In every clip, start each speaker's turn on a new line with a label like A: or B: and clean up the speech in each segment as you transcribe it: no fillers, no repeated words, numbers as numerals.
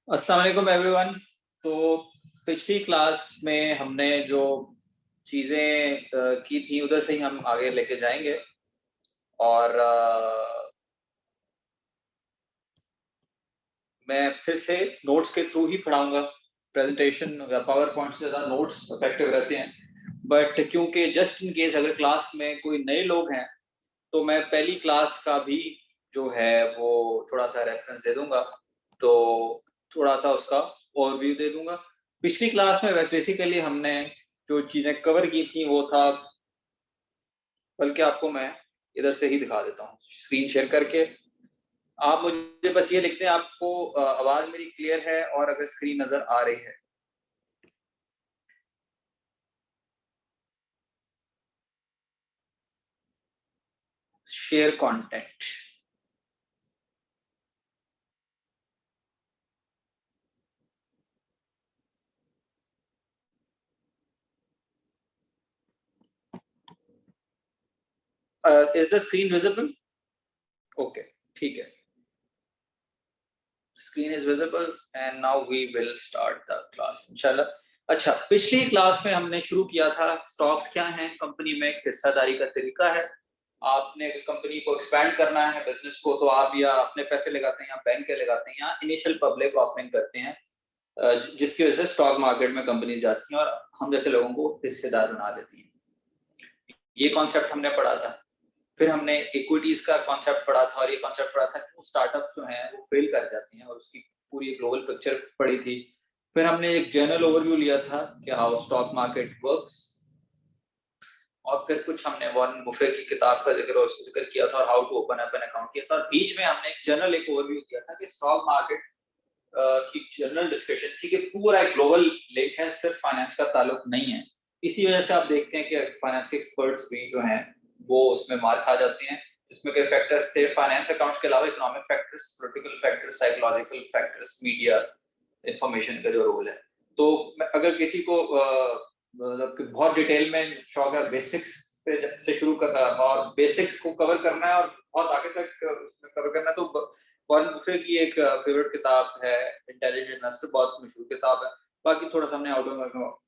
A: अस्सलाम वालेकुम एवरीवन। तो पिछली क्लास में हमने जो चीज़ें की थी उधर से ही हम आगे लेके जाएंगे और मैं फिर से नोट्स के थ्रू ही पढ़ाऊंगा। प्रेजेंटेशन या पावर पॉइंट से ज़्यादा नोट्स इफेक्टिव रहते हैं, बट क्योंकि जस्ट इन केस अगर क्लास में कोई नए लोग हैं तो मैं पहली क्लास का भी जो है वो थोड़ा सा रेफरेंस दे दूंगा, तो थोड़ा सा उसका ओवरव्यू दे दूंगा। पिछली क्लास में वैसे बेसिकली हमने जो चीज़ें कवर की थी वो था, बल्कि आपको मैं इधर से ही दिखा देता हूँ स्क्रीन शेयर करके। आप मुझे बस ये लिखते हैं आपको आवाज़ मेरी क्लियर है और अगर स्क्रीन नज़र आ रही है। Share content. Is the screen visible? Okay, ठीक है। Screen is visible and now we will start the class इंशाल्लाह। अच्छा, पिछली क्लास में हमने शुरू किया था स्टॉक्स क्या हैं कंपनी में, हिस्सेदारी का तरीका है। आपने कंपनी को एक्सपैंड करना है बिजनेस को, तो आप या अपने पैसे लगाते हैं या बैंक के लगाते हैं या इनिशियल पब्लिक ऑफरिंग करते हैं, जिसकी वजह से स्टॉक मार्केट में कंपनी जाती हैं और हम जैसे लोगों को हिस्सेदार बना देती हैं। ये कॉन्सेप्ट हमने पढ़ा था। फिर हमने इक्विटीज का कॉन्सेप्ट पढ़ा था और ये कॉन्सेप्ट पढ़ा था कि स्टार्टअप्स जो हैं वो फेल कर जाती हैं और उसकी पूरी ग्लोबल पिक्चर पढ़ी थी। फिर हमने एक जनरल ओवरव्यू लिया था कि हाउ स्टॉक मार्केट वर्क्स, और फिर कुछ हमने वॉरेन बुफे की किताब का जिक्र और उसका जिक्र किया था और how to open up an account किया था, और बीच में हमने एक जनरल एक ओवरव्यू किया था कि स्टॉक मार्केट की जनरल डिस्कशन थी कि पूरा एक ग्लोबल लेक है, सिर्फ फाइनेंस का ताल्लुक नहीं है। इसी वजह से आप देखते हैं कि फाइनेंस के एक्सपर्ट्स भी जो हैं वो उसमें मार खा जाते हैं, जिसमें कई फैक्टर्स थे फाइनेंस अकाउंट्स के अलावा, economic factors, political factors, psychological factors, media information का जो रोल है। तो अगर किसी को मतलब कि बहुत डिटेल में शौक है बेसिक्स पे से शुरू करना और बेसिक्स को कवर करना है और बहुत आगे तक उसमें कवर करना है, तो वॉरेन बुफे की एक फेवरेट किताब है इंटेलिजेंट इन्वेस्टर, बहुत मशहूर किताब है। बाकी थोड़ा सा हमने आउट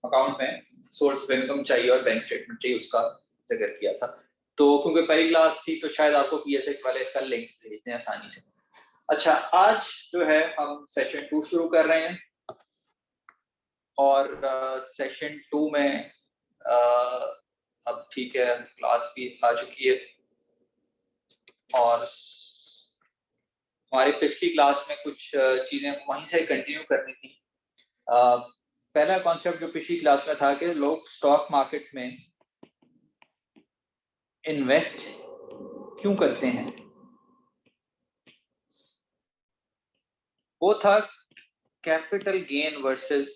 A: अकाउंट में सोर्स ऑफ इनकम चाहिए और बैंक स्टेटमेंट चाहिए, उसका जिक्र किया था। तो क्योंकि पहली क्लास थी तो शायद आपको पीएचएक्स वाले इसका लिंक भेजते हैं आसानी से। अच्छा, आज जो है हम सेशन 2 शुरू कर रहे हैं और सेशन 2 में अब ठीक है क्लास भी आ चुकी है और हमारी पिछली क्लास में कुछ चीज़ें वहीं से कंटिन्यू करनी थी। पहला कॉन्सेप्ट जो पिछली क्लास में था कि लोग स्टॉक मार्केट में इन्वेस्ट क्यों करते हैं, वो था कैपिटल गेन वर्सेस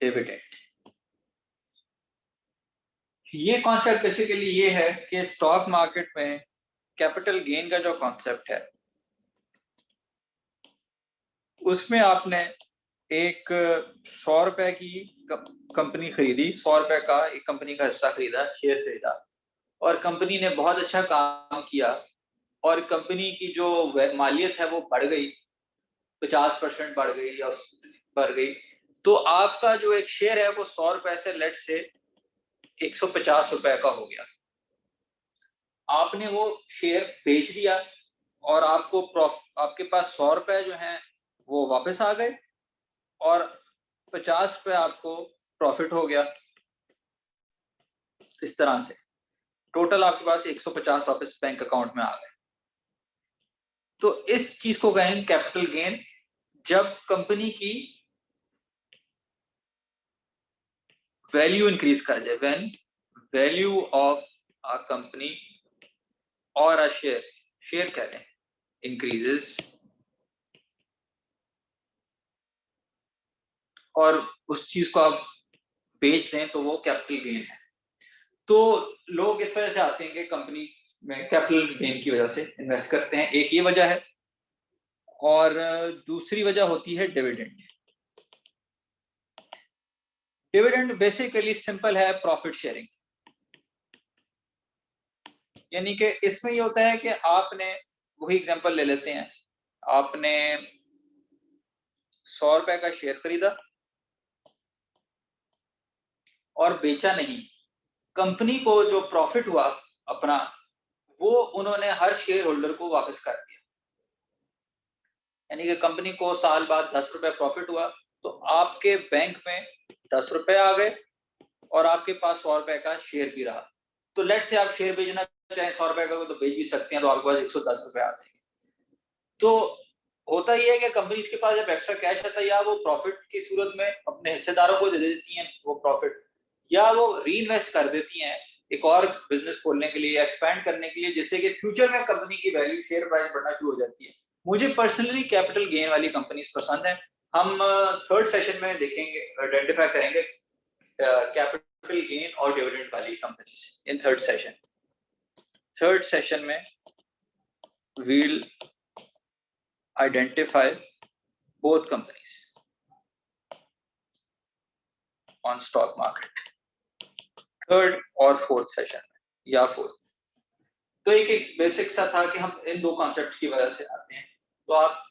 A: डिविडेंड। ये कॉन्सेप्ट बेसिकली ये है कि स्टॉक मार्केट में कैपिटल गेन का जो कॉन्सेप्ट है उसमें आपने एक 100 रुपए की कंपनी खरीदी, 100 रुपए का एक कंपनी का हिस्सा खरीदा, शेयर खरीदा, और कंपनी ने बहुत अच्छा काम किया और कंपनी की जो मालियत है वो बढ़ गई, 50% बढ़ गई या बढ़ गई, तो आपका जो एक शेयर है वो 100 रुपए से लेट से 150 रुपए का हो गया। आपने वो शेयर बेच दिया और आपके पास 100 रुपए जो हैं वो वापस आ गए और 50 रुपए आपको प्रॉफिट हो गया। इस तरह से टोटल आपके पास 150 वापस बैंक अकाउंट में आ गए। तो इस चीज को कहेंगे कैपिटल गेन, जब कंपनी की वैल्यू इंक्रीज कर जाए, when value of a company और अ शेयर कह रहे हैं इंक्रीजेस, और उस चीज को आप बेच दें तो वो कैपिटल गेन है। तो लोग इस वजह से आते हैं कि कंपनी में कैपिटल गेन की वजह से इन्वेस्ट करते हैं, एक ये वजह है। और दूसरी वजह होती है डिविडेंड। डिविडेंड बेसिकली सिंपल है, प्रॉफिट शेयरिंग। यानी कि इसमें ये होता है कि आपने वही एग्जांपल ले लेते हैं, आपने 100 रुपए का शेयर खरीदा और बेचा नहीं, कंपनी को जो प्रॉफिट हुआ अपना, वो उन्होंने हर शेयर होल्डर को वापस कर दिया। यानी कि कंपनी को साल बाद 10 रुपए प्रॉफिट हुआ, तो आपके बैंक में 10 रुपए आ गए और आपके पास 100 रुपए का शेयर भी रहा। तो लेट से आप शेयर बेचना चाहें 100 रुपए का, तो बेच भी सकते हैं, तो आपके पास 110 रुपए आ जाएंगे। तो होता ही है कि कंपनी के पास जब एक्स्ट्रा कैश आता है, या वो प्रॉफिट की सूरत में अपने हिस्सेदारों को दे देती हैं वो प्रॉफिट, या वो री इन्वेस्ट कर देती हैं एक और बिजनेस खोलने के लिए, एक्सपैंड करने के लिए, जिससे कि फ्यूचर में कंपनी की वैल्यू, शेयर प्राइस बढ़ना शुरू हो जाती है। मुझे पर्सनली कैपिटल गेन वाली कंपनीज पसंद है। हम थर्ड सेशन में देखेंगे, आइडेंटिफाई करेंगे कैपिटल गेन और डिविडेंड वाली कंपनीज इन थर्ड सेशन में we'll identify both companies on stock market, third और फोर्थ सेशन में या फोर्थ। तो एक बेसिक सा था कि हम इन दो कॉन्सेप्ट की वजह से आते हैं। तो आप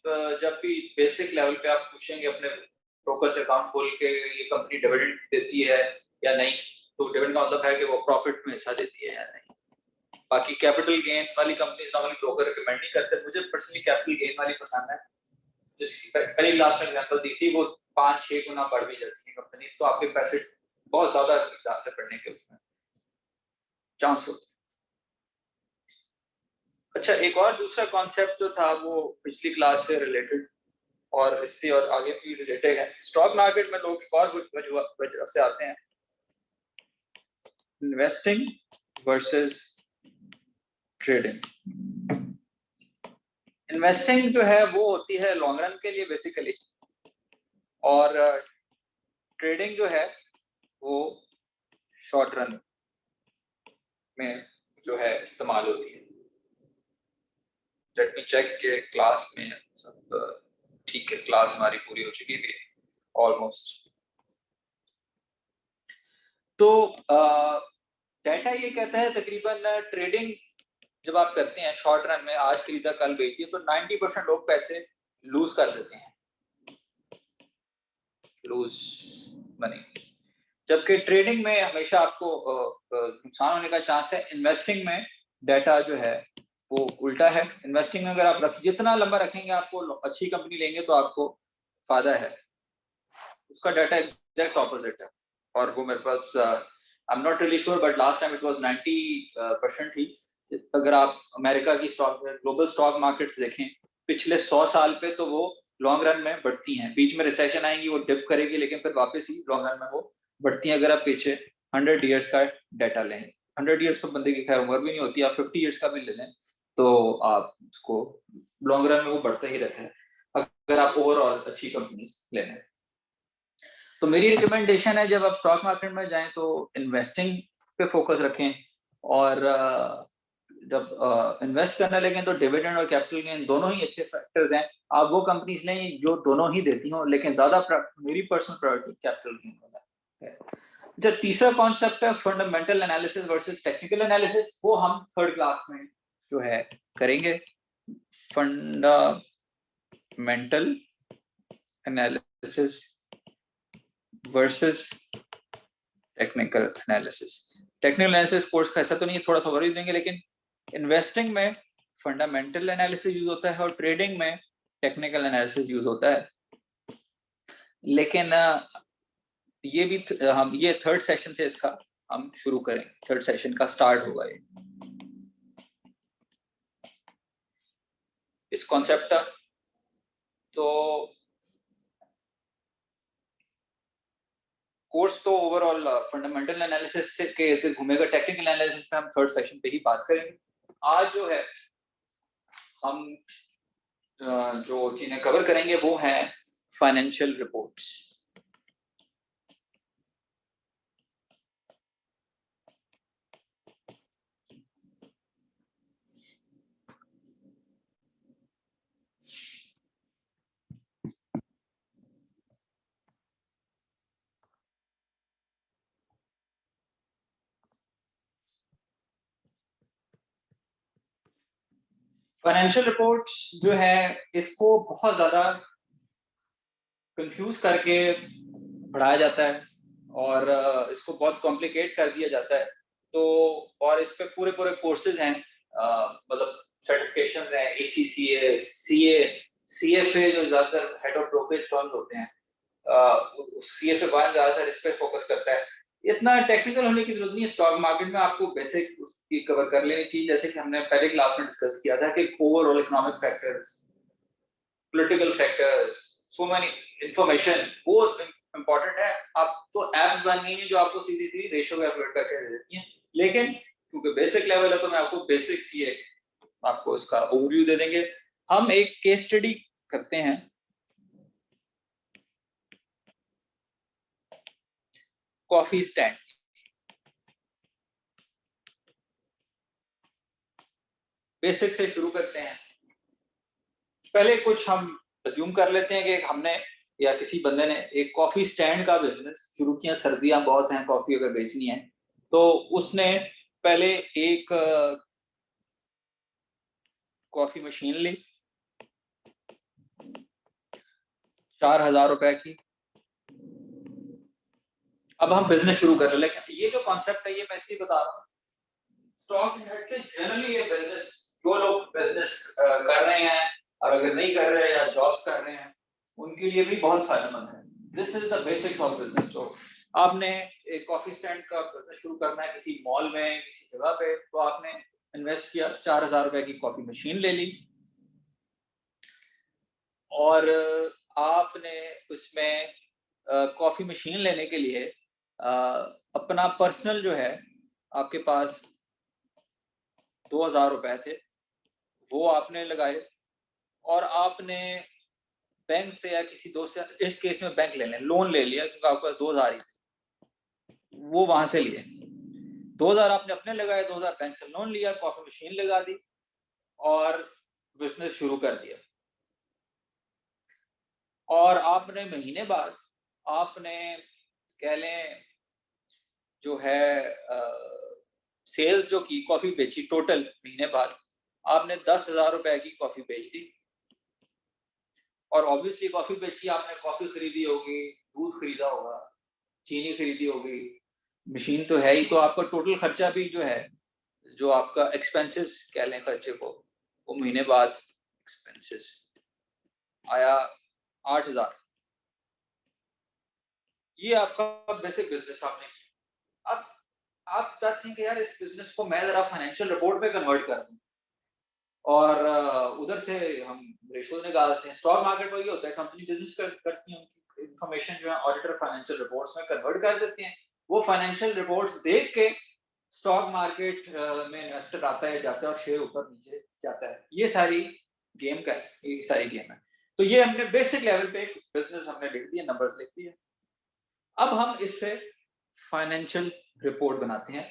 A: जब भी बेसिक लेवल पे आप पूछेंगे अपने ब्रोकर से अकाउंट खोल के ये कंपनी डिविडेंड देती है या नहीं, तो डिविडेंड का मतलब है कि वो प्रॉफिट में हिस्सा देती है या नहीं। बाकी कैपिटल गेन वाली कंपनीज नॉर्मली ब्रोकर रिकमेंड नहीं करते। मुझे पर्सनली कैपिटल गेन वाली पसंद है, जिसकी पहली क्लास में एग्जांपल दी थी, वो 5-6 गुना बढ़ भी जाती है कंपनीज, तो आपके पैसे बहुत ज्यादा मिकदार से बढ़ने के उसमें चांस होते हैं। अच्छा, एक और दूसरा कॉन्सेप्ट जो था वो पिछली क्लास से रिलेटेड और इससे और आगे भी रिलेटेड है। स्टॉक मार्केट में लोग एक और वजह से आते हैं, इन्वेस्टिंग वर्सेस ट्रेडिंग। इन्वेस्टिंग जो है वो होती है लॉन्ग रन के लिए बेसिकली, और ट्रेडिंग जो है वो शॉर्ट रन में जो है इस्तेमाल होती है। लेट मी चेक के क्लास में सब ठीक है, क्लास हमारी पूरी हो चुकी है ऑलमोस्ट। तो डाटा ये कहता है तकरीबन ट्रेडिंग जब आप करते हैं शॉर्ट रन में, आज खरीदा कल बेच दिया, तो 90% लोग पैसे लूज कर देते हैं, लूज मनी। जबकि ट्रेडिंग में हमेशा आपको नुकसान होने का चांस है। इन्वेस्टिंग में डाटा जो है वो उल्टा है। इन्वेस्टिंग में अगर आप जितना लंबा रखेंगे, आपको अच्छी कंपनी लेंगे तो आपको फायदा है। उसका डाटा एग्जैक्ट ऑपोजिट है, और वो मेरे पास I am not really sure, but last time it was 90% ही। अगर आप अमेरिका की स्टॉक, ग्लोबल स्टॉक मार्केट्स देखें पिछले 100 साल पे, तो वो लॉन्ग रन में बढ़ती हैं। बीच में रिसेशन आएंगी, वो डिप करेगी, लेकिन फिर वापस ही लॉन्ग रन में वो बढ़ती हैं। अगर आप पीछे 100 ईयर्स का डाटा लें, 100 ईयर्स तो बंदे की खैर उम्र भी नहीं होती, आप 50 ईयर्स का भी ले लें, तो आप उसको लॉन्ग रन में वो बढ़ता ही रहता है, अगर आप ओवरऑल अच्छी कंपनी लेना। तो मेरी रिकमेंडेशन है, जब आप स्टॉक मार्केट में जाएं तो इन्वेस्टिंग पे फोकस रखें, और जब इन्वेस्ट करने लगे तो डिविडेंड और कैपिटल गेन दोनों ही अच्छे फैक्टर्स हैं। आप वो कंपनीज लें जो दोनों ही देती हों, लेकिन ज्यादा मेरी पर्सनल प्रायोरिटी कैपिटल गेन वाला है। जब तीसरा कॉन्सेप्ट है fundamental analysis versus technical analysis, वो हम थर्ड क्लास में जो है करेंगे। Fundamental analysis versus technical analysis. Technical analysis course का ऐसा तो नहीं है, थोड़ा सा ओवरव्यू देंगे, लेकिन इन्वेस्टिंग में फंडामेंटल एनालिसिस यूज होता है और ट्रेडिंग में टेक्निकल एनालिसिस यूज होता है। लेकिन ये भी हम ये थर्ड सेशन से इसका हम शुरू करेंगे, थर्ड सेशन का स्टार्ट होगा ये इस कॉन्सेप्ट का। तो कोर्स तो ओवरऑल फंडामेंटल एनालिसिस के इधर घूमेगा, टेक्निकल एनालिसिस पे हम थर्ड सेशन पे ही बात करेंगे। आज जो है हम जो चीजें कवर करेंगे वो है फाइनेंशियल रिपोर्ट्स। फाइनेंशियल रिपोर्ट्स जो है इसको बहुत ज्यादा कंफ्यूज करके पढ़ाया जाता है और इसको बहुत कॉम्प्लिकेट कर दिया जाता है। तो और इस पे पूरे पूरे कोर्सेज हैं, मतलब सर्टिफिकेशंस हैं, ACCA, CA, CFA जो ज्यादातर हेड ऑफ ब्रोकरेज फर्म्स होते हैं, CFA 1 ज्यादातर इस पे फोकस करता है। इतना टेक्निकल होने की जरूरत नहीं है। स्टॉक मार्केट में आपको बेसिक उसकी कवर कर लेनी चाहिए, जैसे कि हमने पहले क्लास में डिस्कस किया था कि overall economic factors, political factors, so many information, वो इम्पोर्टेंट है। आप तो एप्स बन गई हैं जो आपको सीधी सीधी रेशियो कैलकुलेट करके दे देती हैं, लेकिन क्योंकि बेसिक लेवल है तो मैं आपको बेसिक्स ये आपको इसका ओवरव्यू दे देंगे। हम एक केस स्टडी करते हैं। कॉफी स्टैंड, बेसिक से शुरू करते हैं। पहले कुछ हम अज्यूम कर लेते हैं कि हमने या किसी बंदे ने एक कॉफी स्टैंड का बिजनेस शुरू किया। सर्दियां बहुत हैं, कॉफी अगर बेचनी है तो उसने पहले एक कॉफी मशीन ली 4,000 रुपए की। अब हम बिजनेस शुरू कर रहे हैं, लेकिन ये जो कॉन्सेप्ट है ये मैं इसलिए बता रहा हूँ, स्टॉक मार्केट के जनरली ये बिजनेस, जो लोग बिजनेस कर रहे हैं और अगर नहीं कर रहे हैं या जॉब्स कर रहे हैं उनके लिए भी बहुत फायदेमंद है। This is the basics of business. तो आपने एक कॉफी स्टैंड का बिजनेस शुरू करना है किसी मॉल में, किसी जगह पे, तो आपने इन्वेस्ट किया, 4,000 रुपए की कॉफी मशीन ले ली और आपने उसमें कॉफी मशीन लेने के लिए अपना पर्सनल जो है, आपके पास 2,000 रुपए थे, वो आपने लगाए और आपने बैंक से या किसी दोस्त से, इस केस में बैंक ले लें, लोन ले लिया क्योंकि आपके पास 2,000 ही थे, वो वहां से लिए। 2,000 आपने अपने लगाए, 2,000 बैंक से लोन लिया, कॉफी मशीन लगा दी और बिजनेस शुरू कर दिया। और आपने महीने बाद आपने कह लें जो है सेल्स जो की कॉफी बेची, टोटल महीने बाद आपने 10,000 रुपए की कॉफी बेच दी। और ऑब्वियसली कॉफी बेची आपने, कॉफी खरीदी होगी, दूध खरीदा होगा, चीनी खरीदी होगी, मशीन तो है ही, तो आपका टोटल खर्चा भी जो है, जो आपका एक्सपेंसेस कह लें खर्चे को, वो महीने बाद एक्सपेंसेस आया 8,000। ये आपका बेसिक बिजनेस आपने किया। अब आप चाहते हैं कि यार इस बिजनेस को मैं जरा फाइनेंशियल रिपोर्ट पे कन्वर्ट कर दूं और उधर से हम रेशो निकालते हैं। स्टॉक मार्केट में ये होता है, कंपनी बिजनेस करती है, उनकी इंफॉर्मेशन जो है ऑडिटर फाइनेंशियल रिपोर्ट्स में कन्वर्ट कर देते हैं। वो फाइनेंशियल रिपोर्ट्स देख के स्टॉक मार्केट में इन्वेस्टर आता है, जाता है और शेयर ऊपर नीचे जाता है। ये सारी गेम का है, ये सारी गेम है। तो ये हमने बेसिक लेवल पे एक बिजनेस हमने लिख दिया, नंबर्स लिख दिए। अब हम इससे फाइनेंशियल रिपोर्ट बनाते हैं।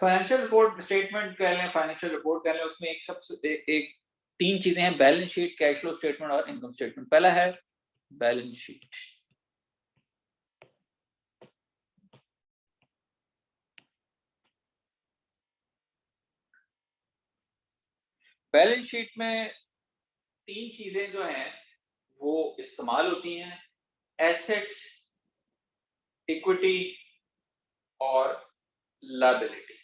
A: फाइनेंशियल रिपोर्ट, स्टेटमेंट कह लें, फाइनेंशियल रिपोर्ट कह लें, उसमें एक सबसे एक तीन चीजें हैं, balance sheet, cash flow statement और इनकम स्टेटमेंट। पहला है बैलेंस शीट। बैलेंस शीट में तीन चीजें जो हैं वो इस्तेमाल होती हैं, एसेट्स, इक्विटी और लायबिलिटी।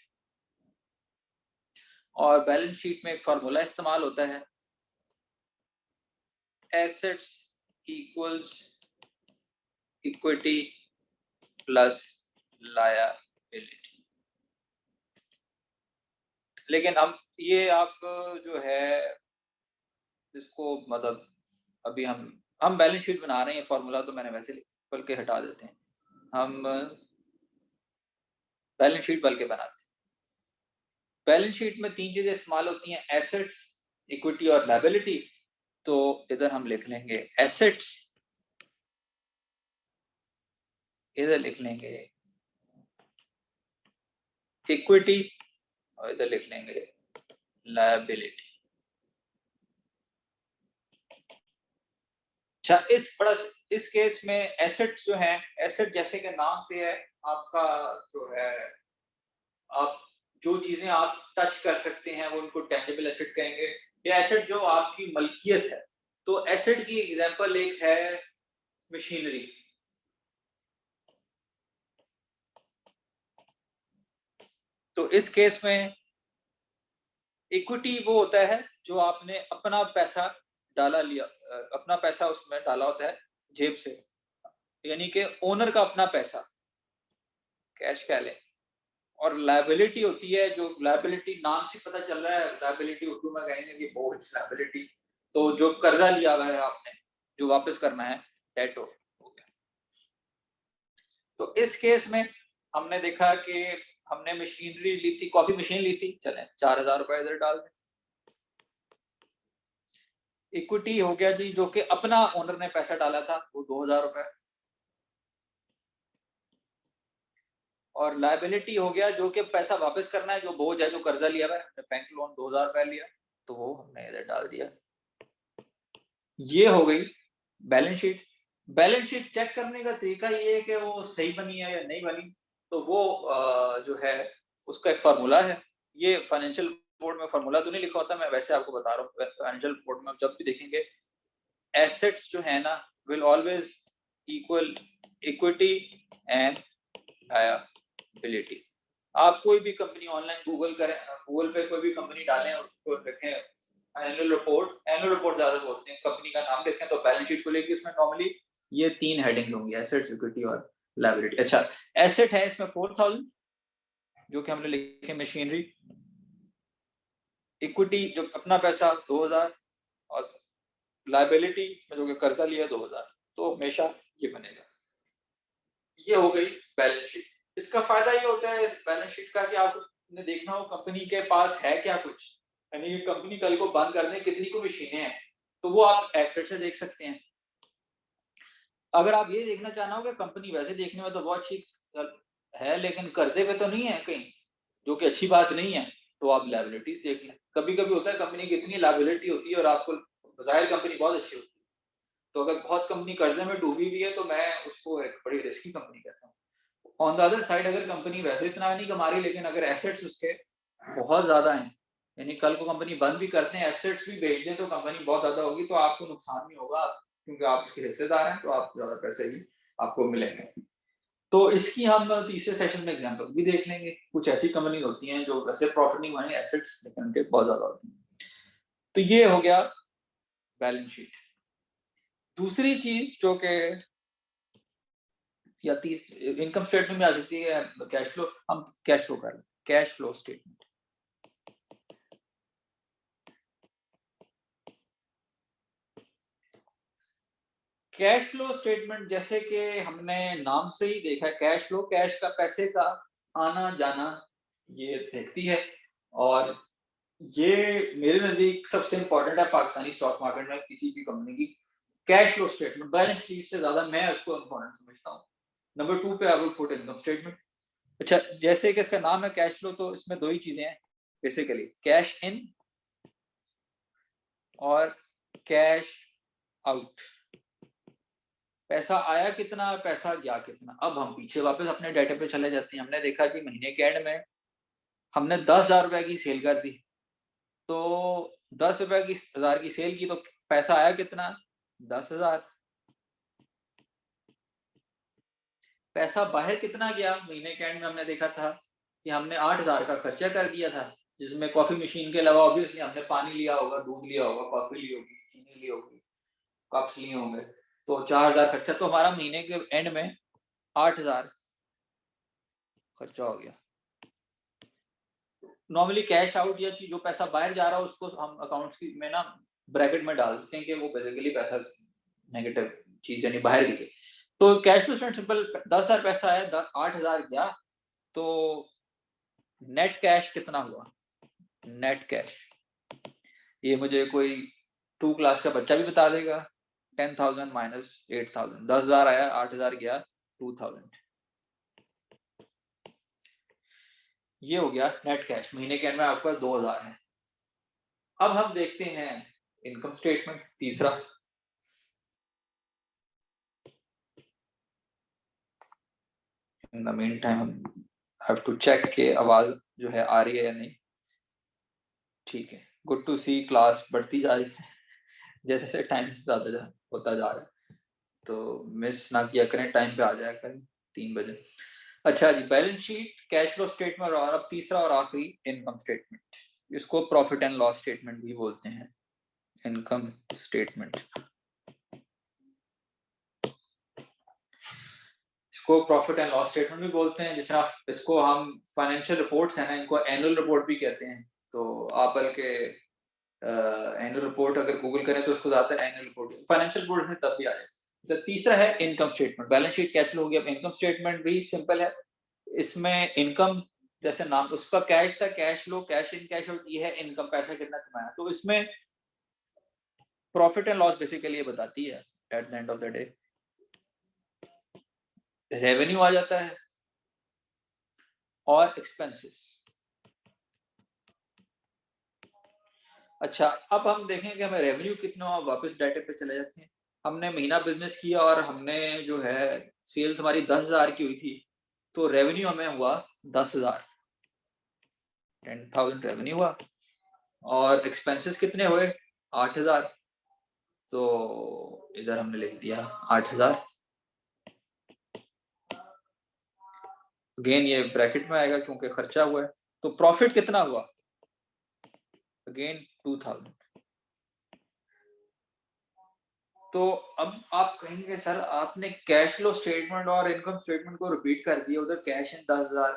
A: और बैलेंस शीट में एक फार्मूला इस्तेमाल होता है, assets equals equity plus liability. लेकिन हम ये आप जो है इसको मतलब अभी हम बैलेंस शीट बना रहे हैं, फार्मूला तो मैंने वैसे बल्कि हटा देते हैं, हम बैलेंस शीट बल्कि बनाते हैं। बैलेंस शीट में तीन चीजें इस्तेमाल होती हैं, एसेट्स, इक्विटी और लायबिलिटी। तो इधर हम लिख लेंगे एसेट्स, इधर लिख लेंगे इक्विटी और इधर लिख लेंगे लायबिलिटी। अच्छा, इस केस में एसेट जो है, एसेट जैसे कि नाम से है, आपका जो है, आप जो चीजें आप टच कर सकते हैं वो उनको टेंजिबल एसेट कहेंगे। या एसेट जो आपकी मलकियत है। तो एसेट की एग्जांपल एक है मशीनरी। तो इस केस में इक्विटी वो होता है जो आपने अपना पैसा डाला लिया, अपना पैसा उसमें डाला होता है जेब से, यानी कि ओनर का अपना पैसा, कैश कह लें। और लायबिलिटी होती है, जो लायबिलिटी नाम से पता चल रहा है, लायबिलिटी उर्दू में कहेंगे कि बोझ लायबिलिटी, तो जो कर्जा लिया हुआ है आपने जो वापस करना है, डेट हो गया। तो इस केस में हमने देखा कि हमने मशीनरी ली थी, कॉफी मशीन ली थी, चलें 4000 रुपए इधर डाल दें। इक्विटी हो गया जी जो कि अपना ओनर ने पैसा डाला था, वो 2000 रुपए। और लायबिलिटी हो गया जो कि पैसा वापस करना है, जो बोझ है, जो कर्जा लिया हुआ है, बैंक लोन 2000 रुपए लिया, तो वो हमने इधर डाल दिया। ये हो गई balance sheet. Balance sheet check करने का तरीका ये है कि वो सही बनी है या नहीं बनी। तो वो जो है उसका एक फार्मूला है। ये फाइनेंशियल बोर्ड में फार्मूला तो नहीं लिखा होता, मैं वैसे आपको बता रहा हूँ। फाइनेंशियल बोर्ड में जब भी देखेंगे एसेट्स जो है ना will always equal equity and liability. आप कोई भी कंपनी ऑनलाइन गूगल करें, गूगल पे कोई भी कंपनी डालें और उसको रखें एनुअल रिपोर्ट ज्यादा बोलते हैं, कंपनी का नाम लिखें तो बैलेंस शीट को लेके इसमें नॉर्मली ये 3 हेडिंग होंगी, एसेट्स, इक्विटी और लायबिलिटी। अच्छा, एसेट है इसमें 4000 जो कि हमने लिखे मशीनरी, इक्विटी जो अपना पैसा 2000, और लायबिलिटी में जो कि कर्जा लिया 2000, तो हमेशा ये बनेगा। ये हो गई बैलेंस शीट। इसका फायदा ये होता है बैलेंस शीट का कि आपने देखना हो कंपनी के पास है क्या कुछ, यानी ये कंपनी कल को बंद कर दे, कितनी को मशीनें हैं, तो वो आप एसेट से देख सकते हैं। अगर आप ये देखना चाहना हो कि कंपनी वैसे देखने में तो बहुत अच्छी है लेकिन कर्जे पे तो नहीं है कहीं, जो कि अच्छी बात नहीं है, तो आप लायबिलिटी देख लें। कभी कभी होता है कंपनी की इतनी लायबिलिटी होती है और आपको जाहिर कंपनी बहुत अच्छी होती है, तो अगर बहुत कंपनी कर्जे में डूबी हुई है तो मैं उसको एक बड़ी रिस्की कंपनी कहता हूँ। ऑन द अदर साइड अगर कंपनी वैसे इतना नहीं कमा रही लेकिन अगर एसेट्स उसके बहुत ज्यादा हैं, यानी कल को कंपनी बंद भी करते हैं, एसेट्स भी बेच दें तो कंपनी बहुत ज्यादा होगी, तो आपको नुकसान नहीं होगा क्योंकि आप इसके हिस्सेदार हैं, तो आप ज्यादा पैसे ही आपको मिलेंगे। तो इसकी हम तीसरे सेशन में एग्जांपल भी देख लेंगे। कुछ ऐसी कंपनी होती हैं जो वैसे प्रॉफिट नहीं बने एसेट्स लेकिन उनके बहुत ज्यादा होती हैं। तो ये हो गया बैलेंस शीट। दूसरी चीज जो कि या इनकम स्टेटमेंट में आ सकती है, कैश फ्लो। हम कैश फ्लो कर लें, cash flow statement. Cash flow statement जैसे कि हमने नाम से ही देखा, कैश फ्लो, कैश का, पैसे का आना जाना ये देखती है। और ये मेरे नजदीक सबसे इंपॉर्टेंट है पाकिस्तानी स्टॉक मार्केट में किसी भी कंपनी की cash flow statement. Balance sheet से ज्यादा मैं उसको इंपॉर्टेंट समझता हूँ। नंबर 2 पे I will put income statement. अच्छा, जैसे कि इसका नाम है कैश फ्लो, तो इसमें दो ही चीजें हैं बेसिकली, कैश इन और कैश आउट। पैसा आया कितना, पैसा गया कितना। अब हम पीछे वापस अपने डाटा पे चले जाते हैं। हमने देखा कि महीने के एंड में हमने 10,000 रुपए की सेल कर दी, तो 10,000 की सेल की, तो पैसा आया कितना, 10,000। पैसा बाहर कितना गया, महीने के एंड में हमने देखा था कि हमने 8,000 का खर्चा कर दिया था, जिसमें कॉफी मशीन के अलावा ऑब्वियसली हमने पानी लिया होगा, दूध लिया होगा, कॉफी ली होगी, चीनी ली होगी, कप्स लिए होंगे, तो 4,000 खर्चा। तो हमारा महीने के एंड में 8,000 खर्चा हो गया। नॉर्मली कैश आउट या जो पैसा बाहर जा रहा है उसको हम अकाउंट्स की में ना ब्रैकेट में डाल देते हैं कि वो बेसिकली पैसा नेगेटिव चीज यानी बाहर गई। तो कैश फ्लो स्टेटमेंट सिंपल, 10,000 पैसा आया, 8,000 गया, तो नेट कैश कितना हुआ। नेट कैश ये मुझे कोई 2 क्लास का बच्चा भी बता देगा। 10,000 माइनस 8,000, 10,000 आया, 8,000 गया, 2,000। ये हो गया नेट कैश। महीने के एंड में आपके पास 2,000 है। अब हम देखते हैं इनकम स्टेटमेंट तीसरा। In the mean time have to check के आवाज जो है आ रही है या नहीं। ठीक है, गुड टू सी क्लास बढ़ती जा रही है जैसे जैसे टाइम ज़्यादा होता जा रहा है, तो मिस ना किया करें, टाइम पे आ जाया करें 3 बजे। अच्छा जी, balance sheet, cash flow statement और अब तीसरा और आखिरी इनकम स्टेटमेंट। इसको प्रॉफिट एंड लॉस स्टेटमेंट भी बोलते हैं, इनकम स्टेटमेंट। इसको प्रॉफिट एंड लॉस स्टेटमेंट भी बोलते हैं। जिस तरह इसको हम फाइनेंशियल रिपोर्ट्स हैं ना, इनको एनुअल रिपोर्ट भी कहते हैं। तो आप बल्कि एनुअल रिपोर्ट अगर गूगल करें तो उसको ज्यादातर एनुअल रिपोर्ट, फाइनेंशियल रिपोर्ट में तब भी आ जाए। तीसरा है income statement. Balance sheet, cash flow हो गया। अब इनकम स्टेटमेंट भी सिंपल है। इसमें इनकम जैसे नाम उसका कैश था, cash flow, cash in cash out, ये है इनकम, पैसा कितना कमाया। तो इसमें प्रॉफिट एंड लॉस बेसिकली ये बताती है at the end of the day. Revenue आ जाता है और एक्सपेंसेस। अच्छा, अब हम देखें कि हमें रेवेन्यू कितना हुआ, वापस डाटा पे चले जाते हैं। हमने महीना बिजनेस किया और हमने जो है सेल्स हमारी 10,000 की हुई थी, तो रेवेन्यू हमें हुआ 10,000, 10,000 रेवेन्यू हुआ। और एक्सपेंसेस कितने हुए? 8,000। तो इधर हमने लिख दिया 8,000। अगेन ये ब्रैकेट में आएगा क्योंकि खर्चा हुआ है। तो प्रॉफिट कितना हुआ? अगेन 2,000। तो अब आप कहेंगे सर आपने कैश फ्लो स्टेटमेंट और इनकम स्टेटमेंट को रिपीट कर दिया, उधर कैश इन 10,000,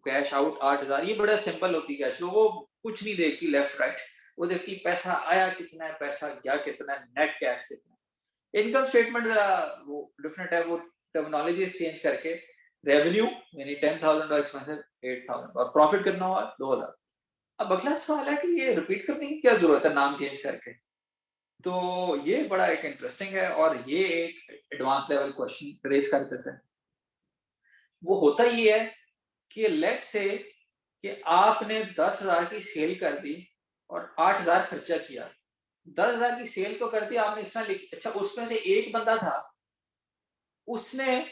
A: कैश आउट 8,000। ये बड़ा सिंपल होती है कैश फ्लो, वो कुछ नहीं देखती लेफ्ट राइट, वो देखती पैसा आया कितना है, पैसा गया कितना है, नेट कैश कितना है। इनकम स्टेटमेंट जरा वो डिफरेंट है, वो टर्मिनोलॉजी चेंज करके रेवेन्यू यानी 10,000 और एक्सपेंसेस 8,000 और प्रॉफिट कितना हुआ 2,000। अब अगला सवाल है कि ये रिपीट करने की क्या जरूरत है नाम चेंज करके। तो ये बड़ा एक इंटरेस्टिंग है और ये एक एडवांस लेवल क्वेश्चन रेज कर देता है। वो होता ये है कि लेट से कि आपने 10,000 की सेल कर दी और 8,000 खर्चा किया। 10,000 की सेल तो कर दी आपने, इस तरह लिख, अच्छा उसमें से एक बंदा था, उसने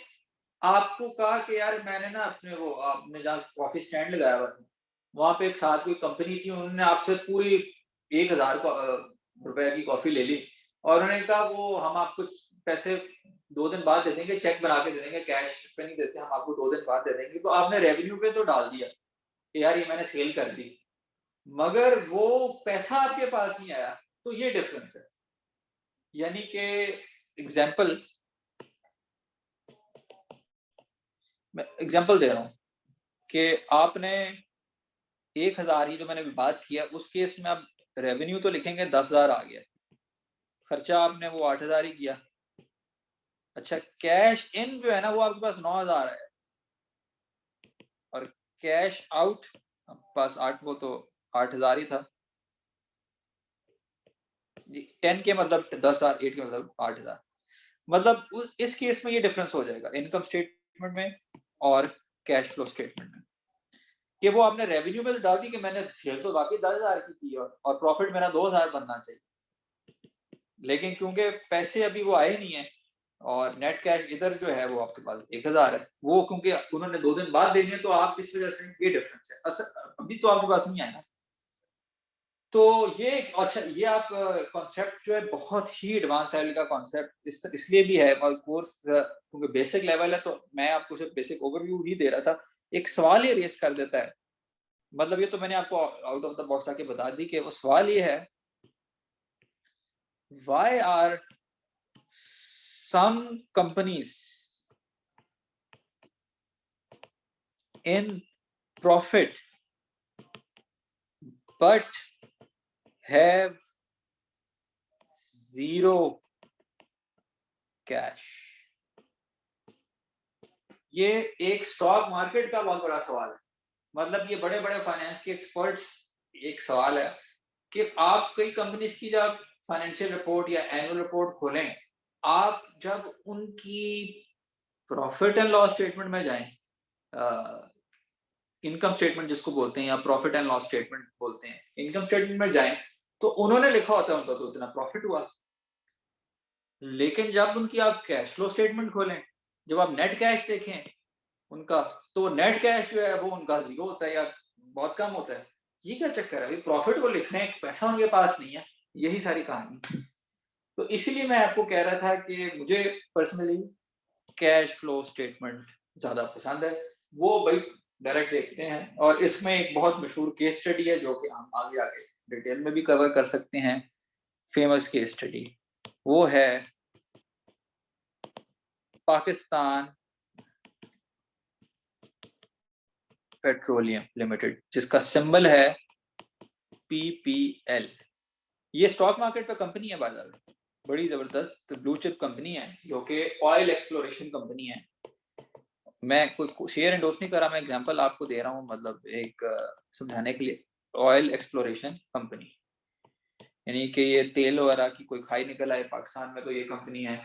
A: आपको कहा कि यार मैंने ना अपने वो आपने जहाँ कॉफी स्टैंड लगाया हुआ था वहां पे एक साथ कोई कंपनी थी, उन्होंने आपसे पूरी 1,000 रुपए की कॉफी ले ली और उन्होंने कहा वो हम आपको पैसे 2 दिन बाद दे देंगे, चेक बना के दे देंगे, कैश पे नहीं देते, हम आपको 2 दिन बाद दे देंगे। तो आपने रेवेन्यू पे तो डाल दिया कि यार ये मैंने सेल कर दी, मगर वो पैसा आपके पास नहीं आया। तो ये डिफरेंस है। यानी कि एग्जाम्पल, मैं एग्जाम्पल दे रहा हूँ कि आपने 1,000 ही जो मैंने बात किया उस केस में आप रेवेन्यू तो लिखेंगे 10,000 आ गया, खर्चा आपने वो 8,000 ही किया। अच्छा, कैश इन जो है ना वो आपके पास 9,000 है और कैश आउट आपके पास 8, वो तो 8,000 ही था जी। 10 के मतलब 10,000, 8 के मतलब 8,000। मतलब इस केस में ये डिफरेंस हो जाएगा इनकम स्टेटमेंट में और कैश फ्लो स्टेटमेंट में, कि वो आपने रेवेन्यू में तो डाल दी कि मैंने सेल तो बाकी 10,000 की की और प्रॉफिट मेरा 2,000 बनना चाहिए, लेकिन क्योंकि पैसे अभी वो आए नहीं है और नेट कैश इधर जो है वो आपके पास 1,000 है, वो क्योंकि उन्होंने 2 दिन बाद देनी है तो आप इस वजह से ये डिफरेंस है। अभी तो आपके पास नहीं आया ना। तो ये अच्छा, ये आप कॉन्सेप्ट जो है बहुत ही एडवांस लेवल का कॉन्सेप्ट इसलिए भी है और कोर्स क्योंकि बेसिक लेवल है, तो मैं आपको सिर्फ बेसिक ओवरव्यू ही दे रहा था। एक सवाल ये रेस कर देता है, मतलब ये तो मैंने आपको आउट ऑफ द बॉक्स आके बता दी कि वो सवाल ये है, why are some companies in profit but have zero cash? ये एक स्टॉक मार्केट का बहुत बड़ा सवाल है। मतलब ये बड़े बड़े फाइनेंस के एक्सपर्ट्स, एक सवाल है कि आप कई कंपनीज की जब फाइनेंशियल रिपोर्ट या एनुअल रिपोर्ट खोलें, आप जब उनकी प्रॉफिट एंड लॉस स्टेटमेंट में जाएं, इनकम स्टेटमेंट जिसको बोलते हैं या प्रॉफिट एंड लॉस स्टेटमेंट बोलते हैं, इनकम स्टेटमेंट में जाएं तो उन्होंने लिखा होता है उनका तो इतना प्रॉफिट हुआ, लेकिन जब उनकी आप कैश फ्लो स्टेटमेंट खोलें, जब आप नेट कैश देखें उनका, तो नेट कैश जो है वो उनका 0 होता है या बहुत कम होता है। ये क्या चक्कर है, अभी प्रॉफिट को लिखना है, पैसा उनके पास नहीं है, यही सारी कहानी। तो इसीलिए मैं आपको कह रहा था कि मुझे पर्सनली कैश फ्लो स्टेटमेंट ज्यादा पसंद है, वो भाई डायरेक्ट देखते हैं। और इसमें एक बहुत मशहूर केस स्टडी है जो कि हम आगे आगे डिटेल में भी कवर कर सकते हैं। फेमस केस स्टडी वो है पाकिस्तान पेट्रोलियम लिमिटेड, जिसका सिंबल है PPL। ये स्टॉक मार्केट पे कंपनी है बाजार में, बड़ी जबरदस्त ब्लू चिप कंपनी है जो कि ऑयल एक्सप्लोरेशन कंपनी है। मैं कोई शेयर एंडोर्स नहीं कर रहा, मैं एग्जांपल आपको दे रहा हूँ, मतलब एक समझाने के लिए। ऑयल एक्सप्लोरेशन कंपनी यानी कि ये तेल वगैरह की कोई खाई निकल आए पाकिस्तान में तो ये कंपनी है।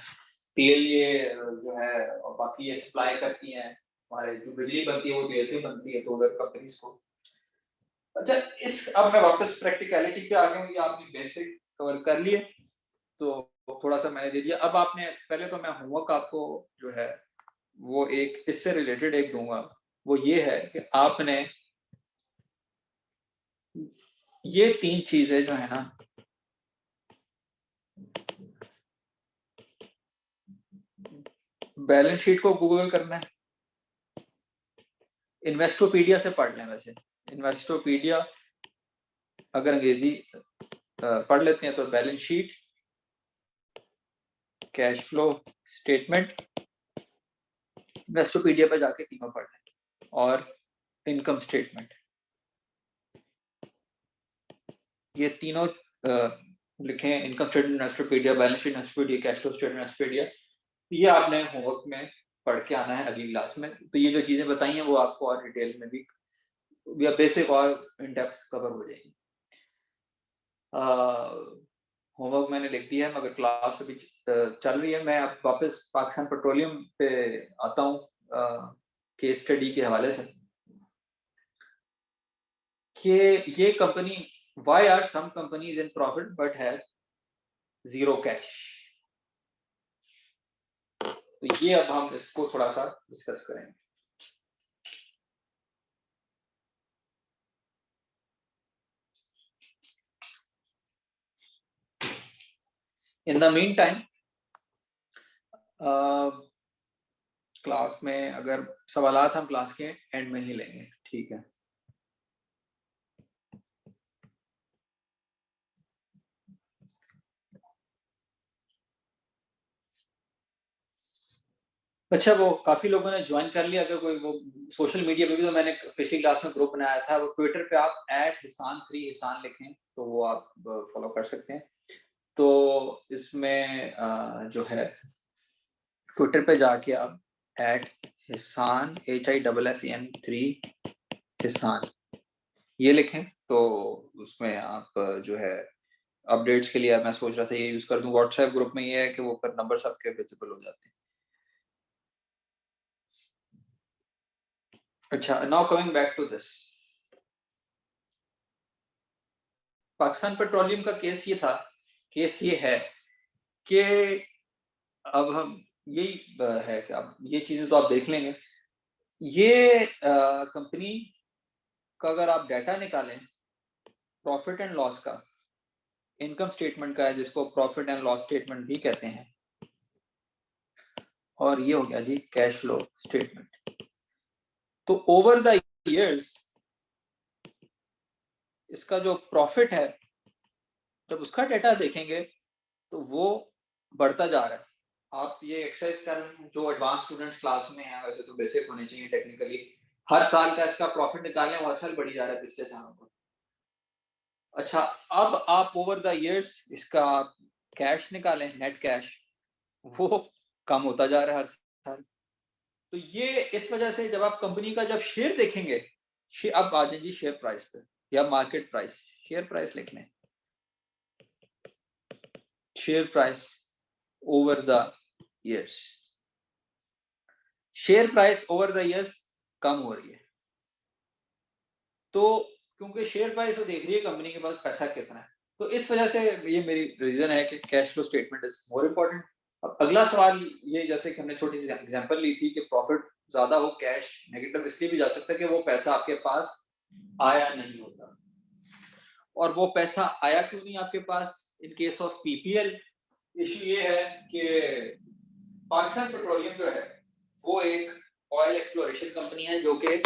A: तेल ये जो है, और बाकी ये सप्लाई करती है, हमारे जो बिजली बनती है वो तेल से बनती है, तो उधर कंपनीज को। अच्छा, इस अब मैं वापस प्रैक्टिकलिटी पे आ गया हूँ, ये आपने बेसिक कवर कर लिए तो थोड़ा सा मैंने दे दिया। अब आपने पहले तो मैं होमवर्क आपको जो है वो एक इससे रिलेटेड एक दूंगा, वो ये है कि आपने ये 3 चीजें जो है ना, बैलेंस शीट को गूगल करना है, इन्वेस्टोपीडिया से पढ़ लें। वैसे इन्वेस्टोपीडिया अगर अंग्रेजी पढ़ लेते हैं तो balance sheet, cash flow statement, Investopedia पे जाके तीनों पढ़ लें, और इनकम स्टेटमेंट, ये तीनों लिखें। Income statement Investopedia, balance sheet Investopedia, cash flow statement Investopedia, ये आपने होमवर्क में पढ़ के आना है अगली क्लास में। तो ये जो चीजें बताई हैं वो आपको और डिटेल में भी या बेसिक और इन डेप्थ कवर हो जाएगी। होमवर्क मैंने लिख दिया है मगर क्लास अभी चल रही है। मैं अब वापस पाकिस्तान पेट्रोलियम पे आता हूँ केस स्टडी के हवाले से कि ये company, why are some companies in profit but have zero cash. तो ये अब हम इसको थोड़ा सा डिस्कस करेंगे। In the mean time class में अगर सवालात हम क्लास के एंड में ही लेंगे, ठीक है। अच्छा, वो काफी लोगों ने ज्वाइन कर लिया। अगर कोई वो सोशल मीडिया पे भी, तो मैंने पिछली क्लास में ग्रुप बनाया था, वो ट्विटर पे आप @हिसान3 हिसान लिखें तो वो आप फॉलो कर सकते हैं। तो इसमें जो है ट्विटर पे जाके आप @हिसान HISSEN3 हिसान ये लिखें तो उसमें आप जो है अपडेट्स के लिए, मैं सोच रहा था ये यूज कर दूं। व्हाट्सएप ग्रुप में ये है कि वो पर नंबर सबके विजिबल हो जाते हैं। अच्छा, now coming back to this, Pakistan petroleum का केस ये था, केस ये है कि अब हम यही है कि अब ये चीजें तो आप देख लेंगे। ये कंपनी का अगर आप डाटा निकालें प्रॉफिट एंड लॉस का, इनकम स्टेटमेंट का है जिसको प्रॉफिट एंड लॉस स्टेटमेंट भी कहते हैं, और ये हो गया जी कैश फ्लो स्टेटमेंट। तो ओवर द इयर्स इसका जो प्रॉफिट है, जब उसका डाटा देखेंगे तो वो बढ़ता जा रहा है। आप ये एक्सरसाइज कर, जो एडवांस स्टूडेंट्स क्लास में हैं, वैसे तो बेसिक होने चाहिए टेक्निकली, हर साल का इसका प्रॉफिट निकालें, हर साल बढ़ी जा रहा है पिछले सालों को। अच्छा, अब आप ओवर द इयर्स इसका कैश निकालें, नेट कैश, वो कम होता जा रहा है हर साल। तो ये इस वजह से जब आप कंपनी का जब शेयर देखेंगे, अब आ जाए जी शेयर प्राइस पे या मार्केट प्राइस, शेयर प्राइस लिख लें, share price over the years, share price over the years कम हो रही है। तो क्योंकि शेयर प्राइस तो देख रही है कंपनी के पास पैसा कितना है, तो इस वजह से ये मेरी रीजन है कि cash flow statement is more important. अब अगला सवाल ये, जैसे कि हमने छोटी सी एग्जांपल ली थी कि प्रॉफिट ज्यादा हो, कैश नेगेटिव इसलिए भी जा सकता है कि वो पैसा आपके पास आया नहीं होता। और वो पैसा आया क्यों नहीं आपके पास? In case of PPL issue ये है कि पाकिस्तान पेट्रोलियम जो है वो एक ऑयल एक्सप्लोरेशन कंपनी है जो कि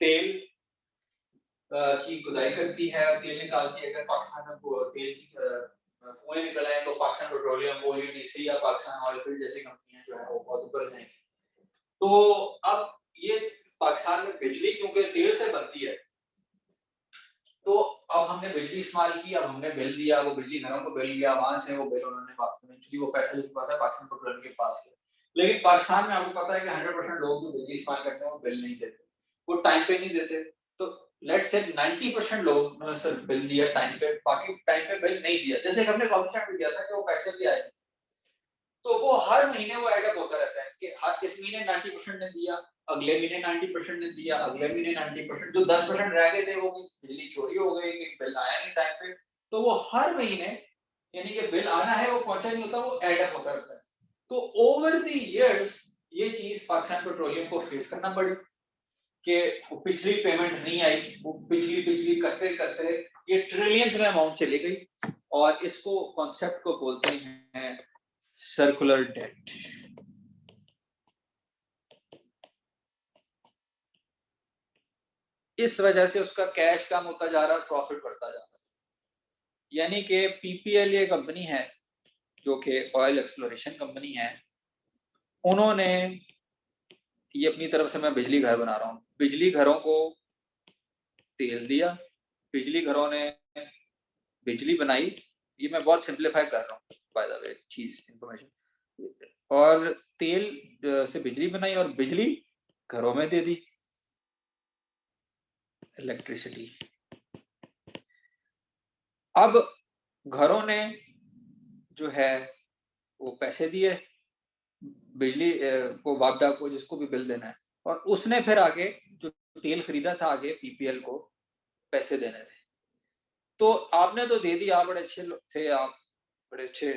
A: तेल की खुदाई करती है और तेल निकालती है। अगर पाकिस्तान में तेल की कुएं निकल आए तो पाकिस्तान पेट्रोलियम, ओएनजीसी या पाकिस्तान ऑयल फील्ड जैसी कंपनियां जो है वो बहुत ऊपर जाएंगी। तो अब ये पाकिस्तान में बिजली क्योंकि तेल से बनती है, तो अब हमने बिजली इस्तेमाल की, अब हमने बिल दिया, वो बिजली घरों को बिल गया, वहां से वो बिल उन्होंने एक्चुअली वो पैसा जिनके पास है पाकिस्तान पेट्रोलियम के पास है। लेकिन पाकिस्तान में आपको पता है कि 100% लोग जो बिजली इस्तेमाल करते हैं वो बिल नहीं देते, वो टाइम पे नहीं देते। तो लेट्स से 90% लोग ने सर बिल दिया टाइम पे, बाकी टाइम पे बिल नहीं दिया। जैसे हमने कॉन्ट्रैक्ट में दिया था कि वो पैसे भी आए, तो वो हर महीने वो एडअप होता रहता है कि हर इस महीने 90% ने दिया, अगले महीने 90% ने दिया, अगले महीने 90%, जो 10% रह गए थे वो बिजली चोरी हो गई, कि बिल आया नहीं टाइम पे, तो वो हर महीने यानी कि बिल आना है वो पहुंचा नहीं होता, वो एडअप होता रहता है। तो ओवर द इयर्स ये चीज पाकिस्तान पेट्रोलियम को फेस करना पड़ी कि वो पिछली पेमेंट नहीं आई, वो पिछली पिछली करते करते ये ट्रिलियंस में अमाउंट चली गई, और इसको कॉन्सेप्ट को बोलते हैं सर्कुलर डेट। इस वजह से उसका कैश कम होता जा रहा है, प्रॉफिट बढ़ता जा रहा है। यानी कि पीपीएल ये कंपनी है जो कि ऑयल एक्सप्लोरेशन कंपनी है, उन्होंने ये अपनी तरफ से, मैं बिजली घर बना रहा हूँ, बिजली घरों को तेल दिया, बिजली घरों ने बिजली बनाई, ये मैं बहुत सिंपलीफाई कर रहा हूँ बाय द वे चीज इंफॉर्मेशन, और तेल से बिजली बनाई और बिजली घरों में दे दी, इलेक्ट्रिसिटी। अब घरों ने जो है वो पैसे दिए बिजली को, वापडा को, जिसको भी बिल देना है, और उसने फिर आगे जो तेल खरीदा था आगे पीपीएल को पैसे देने थे। तो आपने तो दे दिया, आप बड़े अच्छे थे, आप बड़े अच्छे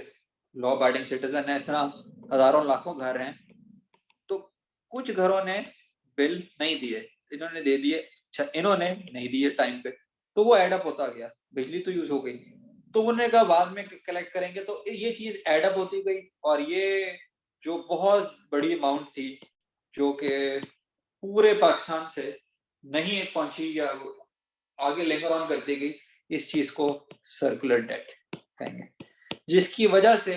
A: लॉ अबाइडिंग सिटीजन है, इस तरह हजारों लाखों घर हैं, तो कुछ घरों ने बिल नहीं दिए, इन्होंने दे दिए, अच्छा इन्होंने नहीं दिए टाइम पे, तो वो एडअप होता गया, बिजली तो यूज हो गई, तो उन्होंने कहा बाद में कलेक्ट करेंगे, तो ये चीज एडअप होती गई, और ये जो बहुत बड़ी अमाउंट थी जो कि पूरे पाकिस्तान से नहीं पहुंची या आगे लिंगर ऑन करती गई, इस चीज को सर्कुलर डेट कहेंगे, जिसकी वजह से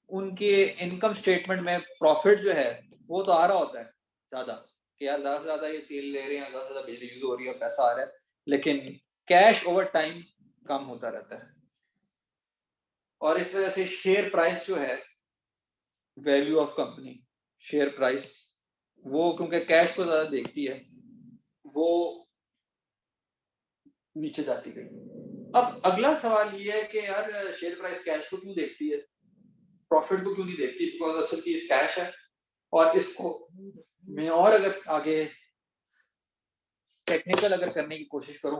A: उनके इनकम स्टेटमेंट में प्रॉफिट जो है वो तो आ रहा होता है ज्यादा, कि यार ज्यादा से ज्यादा ये तेल ले रहे हैं, ज्यादा से ज्यादा बिजली यूज हो रही है, पैसा आ रहा है, लेकिन कैश ओवर टाइम कम होता रहता है। और इस वजह से शेयर प्राइस जो है, value of company, share price, वो क्योंकि कैश को ज्यादा देखती है, वो नीचे जाती गई। अब अगला सवाल ये है कि यार शेयर प्राइस कैश को क्यों देखती है, प्रॉफिट को क्यों नहीं देखती, बिकॉज असल चीज कैश है। और इसको मैं और अगर आगे टेक्निकल अगर करने की कोशिश करूं,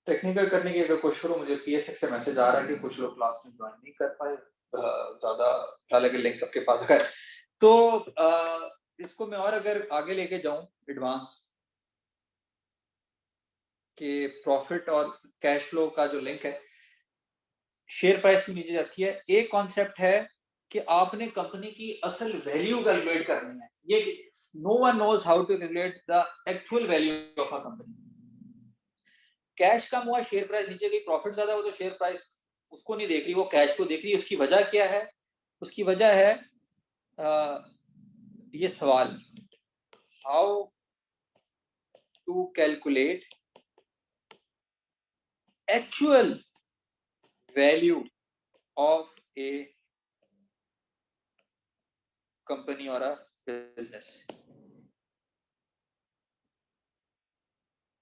A: टेक्निकल करने की अगर कोशिश करूं, मुझे पीएसएक्स से मैसेज आ रहा है कि कुछ लोग क्लास में ज्वाइन नहीं कर पाए, ज्यादा, हालांकि लिंक सबके पास है, तो इसको मैं और अगर आगे लेके जाऊं एडवांस कि प्रॉफिट और कैश फ्लो का जो लिंक है, शेयर प्राइस की नीचे जाती है। एक कॉन्सेप्ट है कि आपने कंपनी की असल वैल्यू कैलकुलेट करनी है, ये no one knows how to calculate the actual value of a company. Cash कम हुआ, शेयर प्राइस नीचे गई, प्रॉफिट ज्यादा हुआ, तो शेयर प्राइस उसको नहीं देख रही, वो कैश को देख रही है। उसकी वजह क्या है? उसकी वजह है ये सवाल, how to calculate actual value of a company और अ बिजनेस।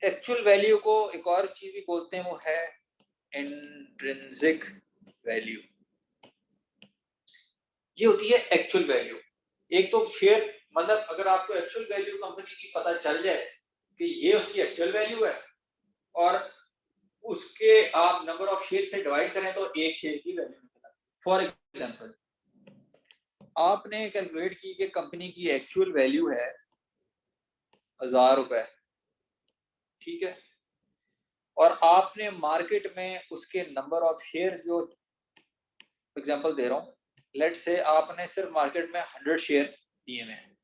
A: एक्चुअल वैल्यू को एक और चीज भी बोलते हैं, वो है इंट्रिंसिक वैल्यू। ये होती है एक्चुअल वैल्यू। एक तो शेयर, मतलब अगर आपको एक्चुअल वैल्यू कंपनी की पता चल जाए कि ये उसकी एक्चुअल वैल्यू है, और उसके आप नंबर ऑफ शेयर से डिवाइड करें तो एक शेयर की वैल्यू निकला। फॉर एग्जांपल आपने कैलकुलेट की कि कंपनी की एक्चुअल वैल्यू है 1000 रुपए, ठीक है, और आपने मार्केट में उसके नंबर ऑफ शेयर, जो एग्जांपल दे रहा हूँ, लेट्स से आपने सिर्फ मार्केट में 100 शेयर दिए हुए हैं,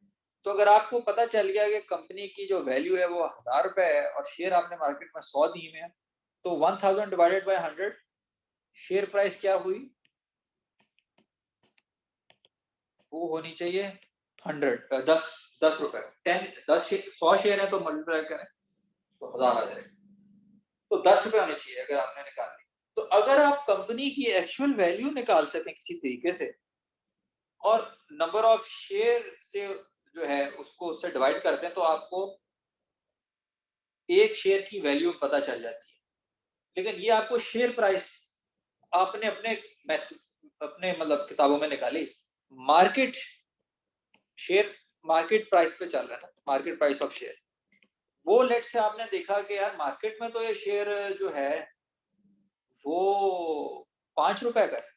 A: तो अगर आपको पता चल गया कि कंपनी की जो वैल्यू है वो 1000 रुपए है और शेयर आपने मार्केट में 100 दिए हुए हैं, तो 1000 डिवाइडेड बाय 100 शेयर प्राइस क्या हुई, वो होनी चाहिए 100 10 रुपए। 100 शेयर है तो मल्टीप्लाई करें तो 1000 आ जाएगा, तो 10 रुपए होने चाहिए अगर आपने निकालनी। तो अगर आप कंपनी की एक्चुअल वैल्यू निकाल सकें किसी तरीके से और नंबर ऑफ शेयर से जो है उसको उससे डिवाइड करते हैं, तो आपको एक शेयर की वैल्यू पता चल जाती है। लेकिन ये आपको शेयर प्राइस आपने अपने मतलब किताबों में निकाली, मार्केट शेयर मार्केट प्राइस पे चल रहा है ना, मार्केट प्राइस ऑफ शेयर। वो लेट से आपने देखा कि यार मार्केट में तो ये शेयर जो है वो 5 रुपए का है,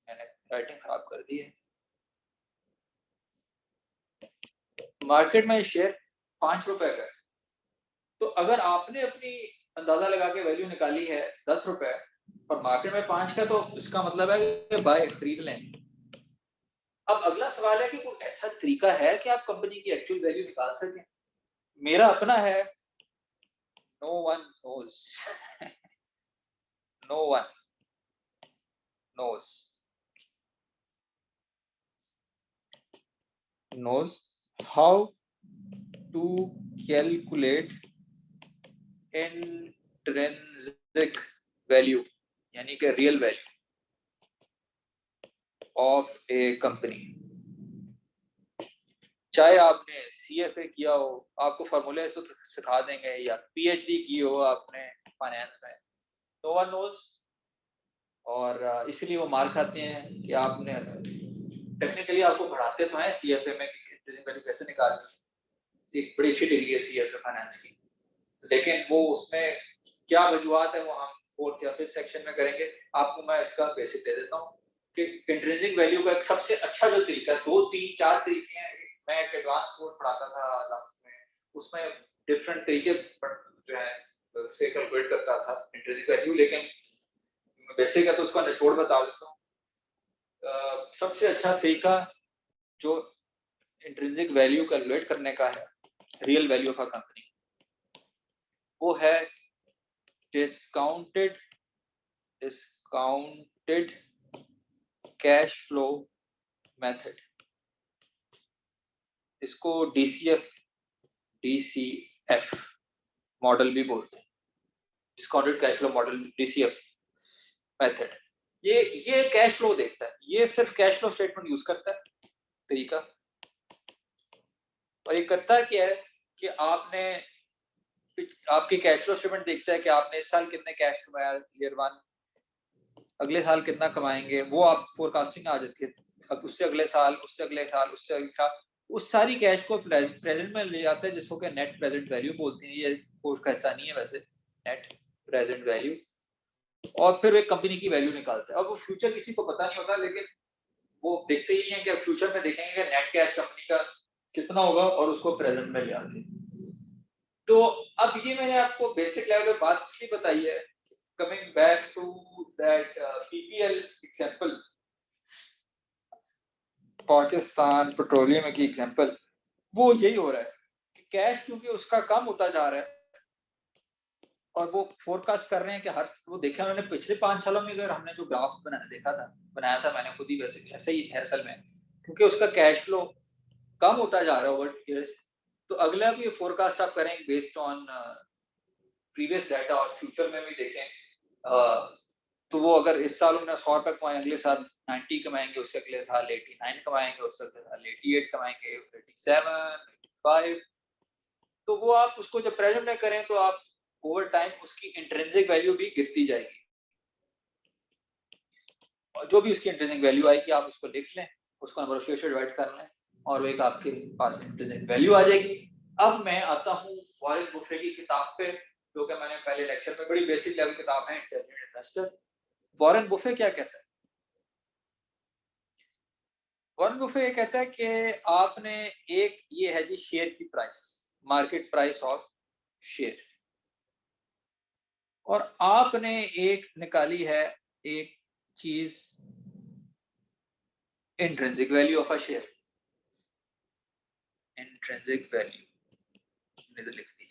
A: मैंने राइटिंग खराब कर दी है, मार्केट में शेयर 5 रुपए का है। तो अगर आपने अपनी अंदाजा लगा के वैल्यू निकाली है 10 रुपए और मार्केट में 5 का, तो इसका मतलब है कि बाय खरीद लें। अब अगला सवाल है कि कोई ऐसा तरीका है कि आप कंपनी की एक्चुअल वैल्यू निकाल सकें? मेरा अपना है, no one knows no one knows how to calculate intrinsic value यानी कि real value of a company. चाहे आपने सीएफए किया हो, आपको फॉर्मूले तो सिखा देंगे, या पीएचडी की हो आपने फाइनेंस में, नो वन नोज। और इसलिए वो मार खाते हैं कि आपने टेक्निकली आपको पढ़ाते तो हैं सीएफए में कि इंट्रिंसिक वैल्यू कैसे निकालनी, एक बड़ी अच्छी डिग्री है सीएफए फाइनेंस की, लेकिन वो उसमें क्या वजूहत है वो हम फोर्थ या फिफ्थ सेक्शन में करेंगे। आपको मैं इसका बेसिक दे देता हूँ कि इंट्रिंसिक वैल्यू का एक सबसे अच्छा जो तरीका, 2 3 4 तरीके हैं। मैं एक एडवांस कोर्स पढ़ाता था में, उसमें डिफरेंट तरीके जो है से कैलकुलेट करता था इंट्रिंसिक वैल्यू, लेकिन बेसिक है तो उसका निचोड़ बता देता हूँ। सबसे अच्छा तरीका जो इंट्रिंसिक वैल्यू कैलकुलेट करने का है, real value of a company, वो है डिस्काउंटेड कैश फ्लो मेथड। इसको डीसीएफ मॉडल भी बोलते हैं, discounted cash flow model, DCF method. ये कैश फ्लो देखता है, ये सिर्फ कैश फ्लो स्टेटमेंट यूज करता है तरीका। और ये करता क्या है कि आपकी कैश फ्लो स्टेटमेंट देखता है कि आपने इस साल कितने कैश कमाया ईयर 1, अगले साल कितना कमाएंगे, वो आप फोरकास्टिंग आ जाती है। अब उससे अगले साल, उससे अगले साल, उससे अगले साल, उस सारी कैश को प्रेजेंट में ले जाते हैं, जिसको कि नेट प्रेजेंट वैल्यू बोलते हैं। ये कोर्स का हिस्सा नहीं है वैसे, नेट प्रेजेंट वैल्यू। और फिर एक कंपनी की वैल्यू निकालता है। अब वो फ्यूचर किसी को पता नहीं होता, लेकिन वो देखते ही हैं कि फ्यूचर में देखेंगे कि नेट कैश कंपनी का कितना होगा और उसको प्रेजेंट में ले आते हैं। तो अब ये मैंने आपको बेसिक लेवल पे बात इसलिए बताई है, coming back to that PPL example, Pakistan petroleum की एग्जांपल, वो यही हो रहा है कि कैश क्योंकि उसका कम होता जा रहा है और वो फोरकास्ट कर रहे हैं कि हर, वो देखा उन्होंने पिछले 5 सालों में, अगर हमने जो ग्राफ बनाया था मैंने खुद ही, वैसे ऐसे ही है असल में, क्योंकि उसका कैश फ्लो कम होता जा रहा है ओवर ईयर्स। तो अगला भी फोरकास्ट आप करेंगे बेस्ड ऑन प्रीवियस डाटा और फ्यूचर में भी देखें। तो वो अगर इस साल उन्होंने 100 रुपए कमाए, अगले साल 90 कमाएंगे, उससे अगले साल 89 कमाएंगे, उससे अगले साल 88 कमाएंगे, 87, 85। तो वो आप उसको जब प्रेजेंट में करें तो आप ओवर टाइम उसकी इंट्रिंसिक वैल्यू भी गिरती जाएगी, और जो भी उसकी इंट्रिंसिक वैल्यू आएगी आप उसको लिख लें, उसको नंबर ऑफ शेयर से डिवाइड कर लें और एक आपके पास इंट्रिंसिक वैल्यू आ जाएगी। अब मैं आता हूँ वॉरेन बुफे की किताब पे, जो कि मैंने पहले लेक्चर में, बड़ी बेसिक लेवल किताब है इंटेलिजेंट इन्वेस्टर। वॉरेन बुफे क्या कहता है? वॉरेन बुफे ये कहता है कि आपने एक, ये है जी शेयर की price, market price of share, और आपने एक निकाली है एक चीज, intrinsic value of a share. Intrinsic value तो लिख दी।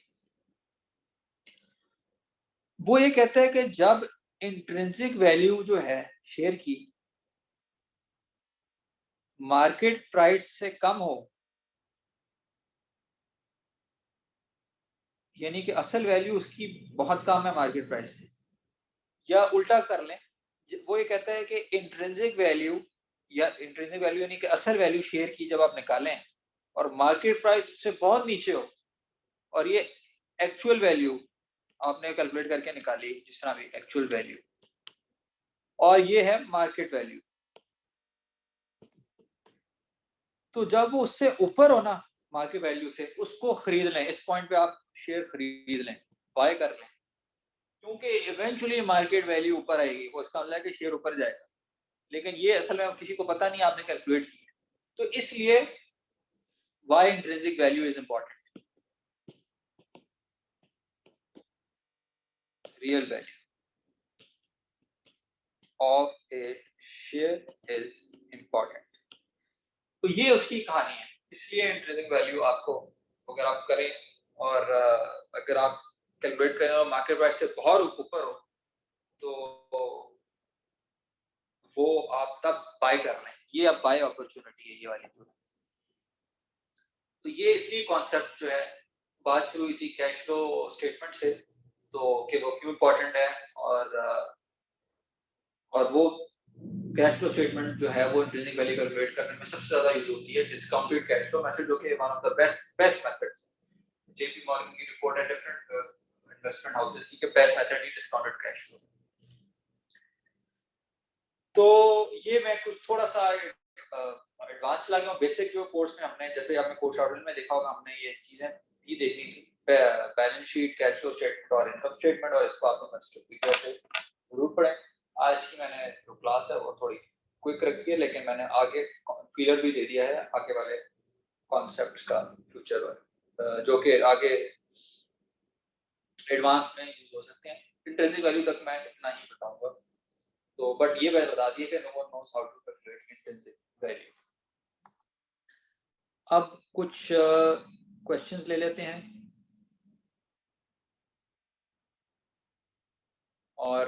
A: वो ये कहता है कि जब इंट्रिंसिक वैल्यू जो है शेयर की मार्केट प्राइस से कम हो, यानी कि असल वैल्यू उसकी बहुत कम है मार्केट प्राइस से, या उल्टा कर लें, वो ये कहता है कि इंट्रिंसिक वैल्यू, या इंट्रिंसिक वैल्यू यानी कि असल वैल्यू शेयर की जब आप निकालें और मार्केट प्राइस उससे बहुत नीचे हो, और ये एक्चुअल वैल्यू आपने कैलकुलेट करके निकाली, जिस तरह भी एक्चुअल वैल्यू, और ये है मार्केट वैल्यू, तो जब वो उससे ऊपर हो ना मार्केट वैल्यू से, उसको खरीद लें, इस पॉइंट पे आप शेयर खरीद लें, बाय कर लें, क्योंकि इवेंचुअली मार्केट वैल्यू ऊपर आएगी, वो इसका मतलब है कि शेयर ऊपर जाएगा, लेकिन ये असल में किसी को पता नहीं, आपने कैलकुलेट किया, तो इसलिए why intrinsic value is important, real value of a share is important. तो ये उसकी कहानी है, इसलिए इंट्रिंसिक वैल्यू आपको, अगर आप करें और अगर आप कैलकुलेट करें और मार्केट प्राइस से बहुत ऊपर हो, तो वो आप तब बाय कर रहे हैं, ये अब बाय अपॉर्चुनिटी है ये वाली जो। तो ये इसलिए कॉन्सेप्ट जो है, बात शुरू हुई थी कैश फ्लो स्टेटमेंट से, तो कि वो क्यों इम्पोर्टेंट है, और वो कैश फ्लो स्टेटमेंट जो है वो इंट्रिंसिक वैल्यू कैलकुलेट करने में सबसे ज्यादा यूज होती है, डिस्काउंटेड कैश फ्लो मेथड, जो कि one of the best methods. JP Morgan की रिपोर्ट है डिफरेंट इन्वेस्टमेंट हाउसेस की, कि best method is discounted cash flow. तो ये मैं कुछ थोड़ा सा एडवांस चला गया हूँ, बेसिक जो कोर्स में हमने, जैसे आपने कोर्स आउटलाइन में देखा होगा, हमने ये चीजें भी देखनी थी, balance sheet, cash flow statement और इनकम स्टेटमेंट, और इसको आपको से जरूर पढ़ें। आज की मैंने जो क्लास है वो थोड़ी क्विक रखी है, लेकिन मैंने आगे फीलर भी दे दिया है आगे वाले कॉन्सेप्ट्स का, फ्यूचर जो कि आगे एडवांस में यूज हो सकते हैं। इंट्रिंसिक वैल्यू तक मैं इतना ही बताऊंगा, तो बट ये मैंने बता दिया कि no one knows how to calculate intrinsic value. अब कुछ क्वेश्चंस ले लेते हैं, और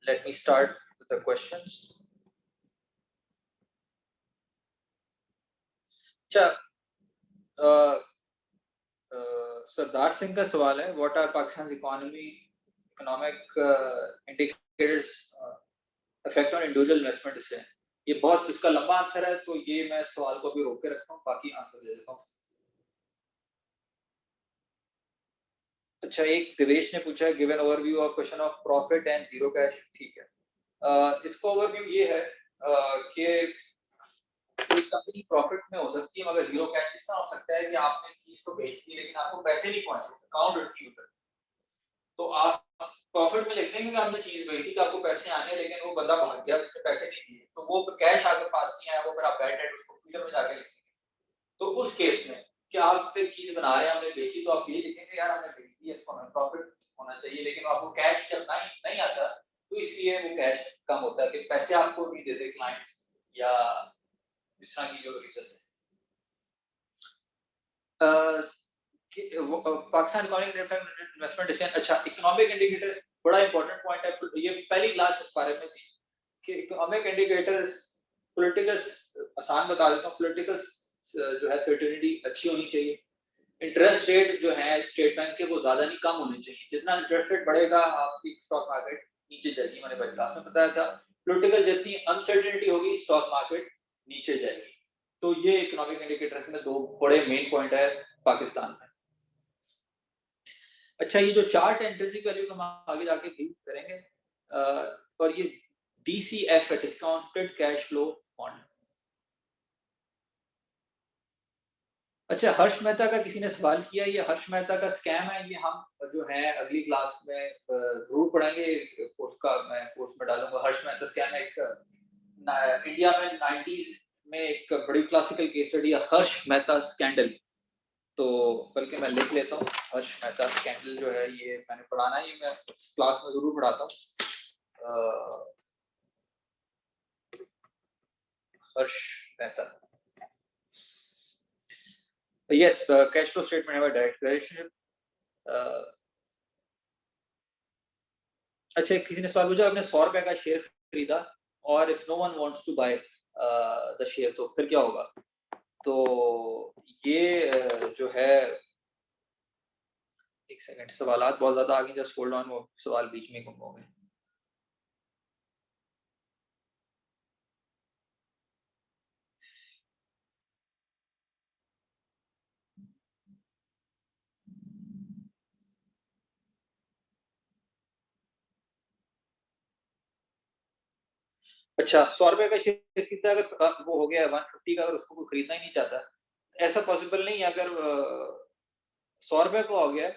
A: let me start with the questions. अच्छा, सरदार सिंह का सवाल है, what are Pakistan economic indicators effect on individual investment decision. ये बहुत इसका लंबा आंसर है, तो ये मैं सवाल को भी रोक के रखता हूँ, बाकी आंसर दे देता हूँ। अच्छा, एक दिवेश ने पूछा है, given overview of question of profit and zero cash. ठीक है, इसका ओवरव्यू ये है कि कंपनी प्रॉफिट में हो सकती है मगर जीरो कैश। इसका हो सकता है कि आपने चीज तो बेच दी लेकिन आपको पैसे नहीं पहुंचे, अकाउंट रिसीव्ड, तो आप प्रॉफिट में लिख देंगे कि आपने चीज बेची थी, आपको पैसे आने, लेकिन वो बंदा भाग गया, उसने पैसे नहीं दिए, तो वो कैश आपके पास नहीं आया, वो फिर आप बैड डेट उसको फ्यूचर में जाके लिखेंगे। तो उस केस में कि आप एक चीज बना रहे हैं, हमने बेची, तो आप ये लिखेंगे यार हमने बेच दी, इसको हमें प्रॉफिट होना चाहिए, लेकिन आपको कैश जब नहीं आता, तो इसलिए वो कैश कम होता है, कि पैसे आपको नहीं देते क्लाइंट्स, या इस तरह की जो रीजन है। Pakistan economic investment decision. अच्छा, इकोनॉमिक इंडिकेटर बड़ा इंपॉर्टेंट पॉइंट है, ये पहली क्लास इस बारे में थी कि इकोनॉमिक इंडिकेटर्स, पॉलिटिकल आसान बता देता हूँ, पॉलिटिकल जो है सर्टेनिटी अच्छी होनी चाहिए, इंटरेस्ट रेट जो है स्टेट बैंक के वो ज्यादा नहीं कम होने चाहिए, जितना इंटरेस्ट रेट बढ़ेगा आपकी स्टॉक मार्केट नीचे जाएगी, मैंने पहली क्लास में बताया था, पॉलिटिकल जितनी अनसर्टेनिटी होगी स्टॉक मार्केट नीचे जाएगी। तो ये इकोनॉमिक इंडिकेटर्स में दो बड़े मेन पॉइंट है पाकिस्तान में। अच्छा, ये जो चार्ट है इंट्रिंसिक वैल्यू हम आगे जाके भी करेंगे, और ये DCF है, डिस्काउंटेड कैश फ्लो फंड। अच्छा, हर्ष मेहता का किसी ने सवाल किया, ये हर्ष मेहता का स्कैम है, ये हम जो है अगली क्लास में जरूर पढ़ेंगे, कोर्स का मैं कोर्स में डालूंगा। हर्ष मेहता स्कैम है एक इंडिया में 90s में एक बड़ी क्लासिकल केस स्टडी है, हर्ष मेहता स्कैंडल। तो बल्कि मैं लिख लेता हूँ, हर्ष मेहता स्कैंडल जो है ये मैंने पढ़ाना है, ये मैं क्लास में जरूर पढ़ाता हूँ। हर्ष Mehta, yes, cash flow statement have a direct relationship. अच्छा, किसी ने सवाल पूछा, आपने 100 रुपए का शेयर खरीदा और if no one wants to buy the share, तो फिर क्या होगा? तो ये जो है, एक सेकंड, सवालात बहुत ज्यादा आ गए, जस्ट होल्ड ऑन, वो सवाल बीच में गुम हो गए। अच्छा, 100 रुपए का शेयर खरीदा, अगर वो हो गया 150 का, अगर उसको कोई खरीदना ही नहीं चाहता, ऐसा पॉसिबल नहीं है। अगर 100 रुपए का हो गया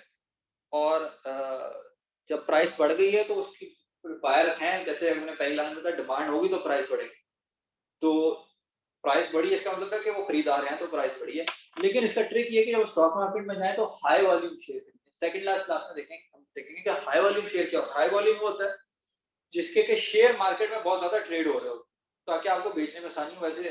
A: और जब प्राइस बढ़ गई है तो उसकी बायर्स हैं, जैसे हमने पहले लाइन में कहा, डिमांड होगी तो प्राइस बढ़ेगी। तो प्राइस बढ़ी, इसका मतलब है कि वो खरीदार हैं तो प्राइस बढ़ी है। लेकिन इसका ट्रिक ये है कि जब स्टॉक मार्केट में जाए तो हाई वॉल्यूम शेयर खरीदें। सेकंड लास्ट क्लास में देखेंगे, हम देखेंगे कि हाई वॉल्यूम शेयर क्या होता है। हाई वॉल्यूम होता है जिसके के शेयर मार्केट में बहुत ज्यादा ट्रेड हो रहे हो, ताकि आपको बेचने में आसानी हो। वैसे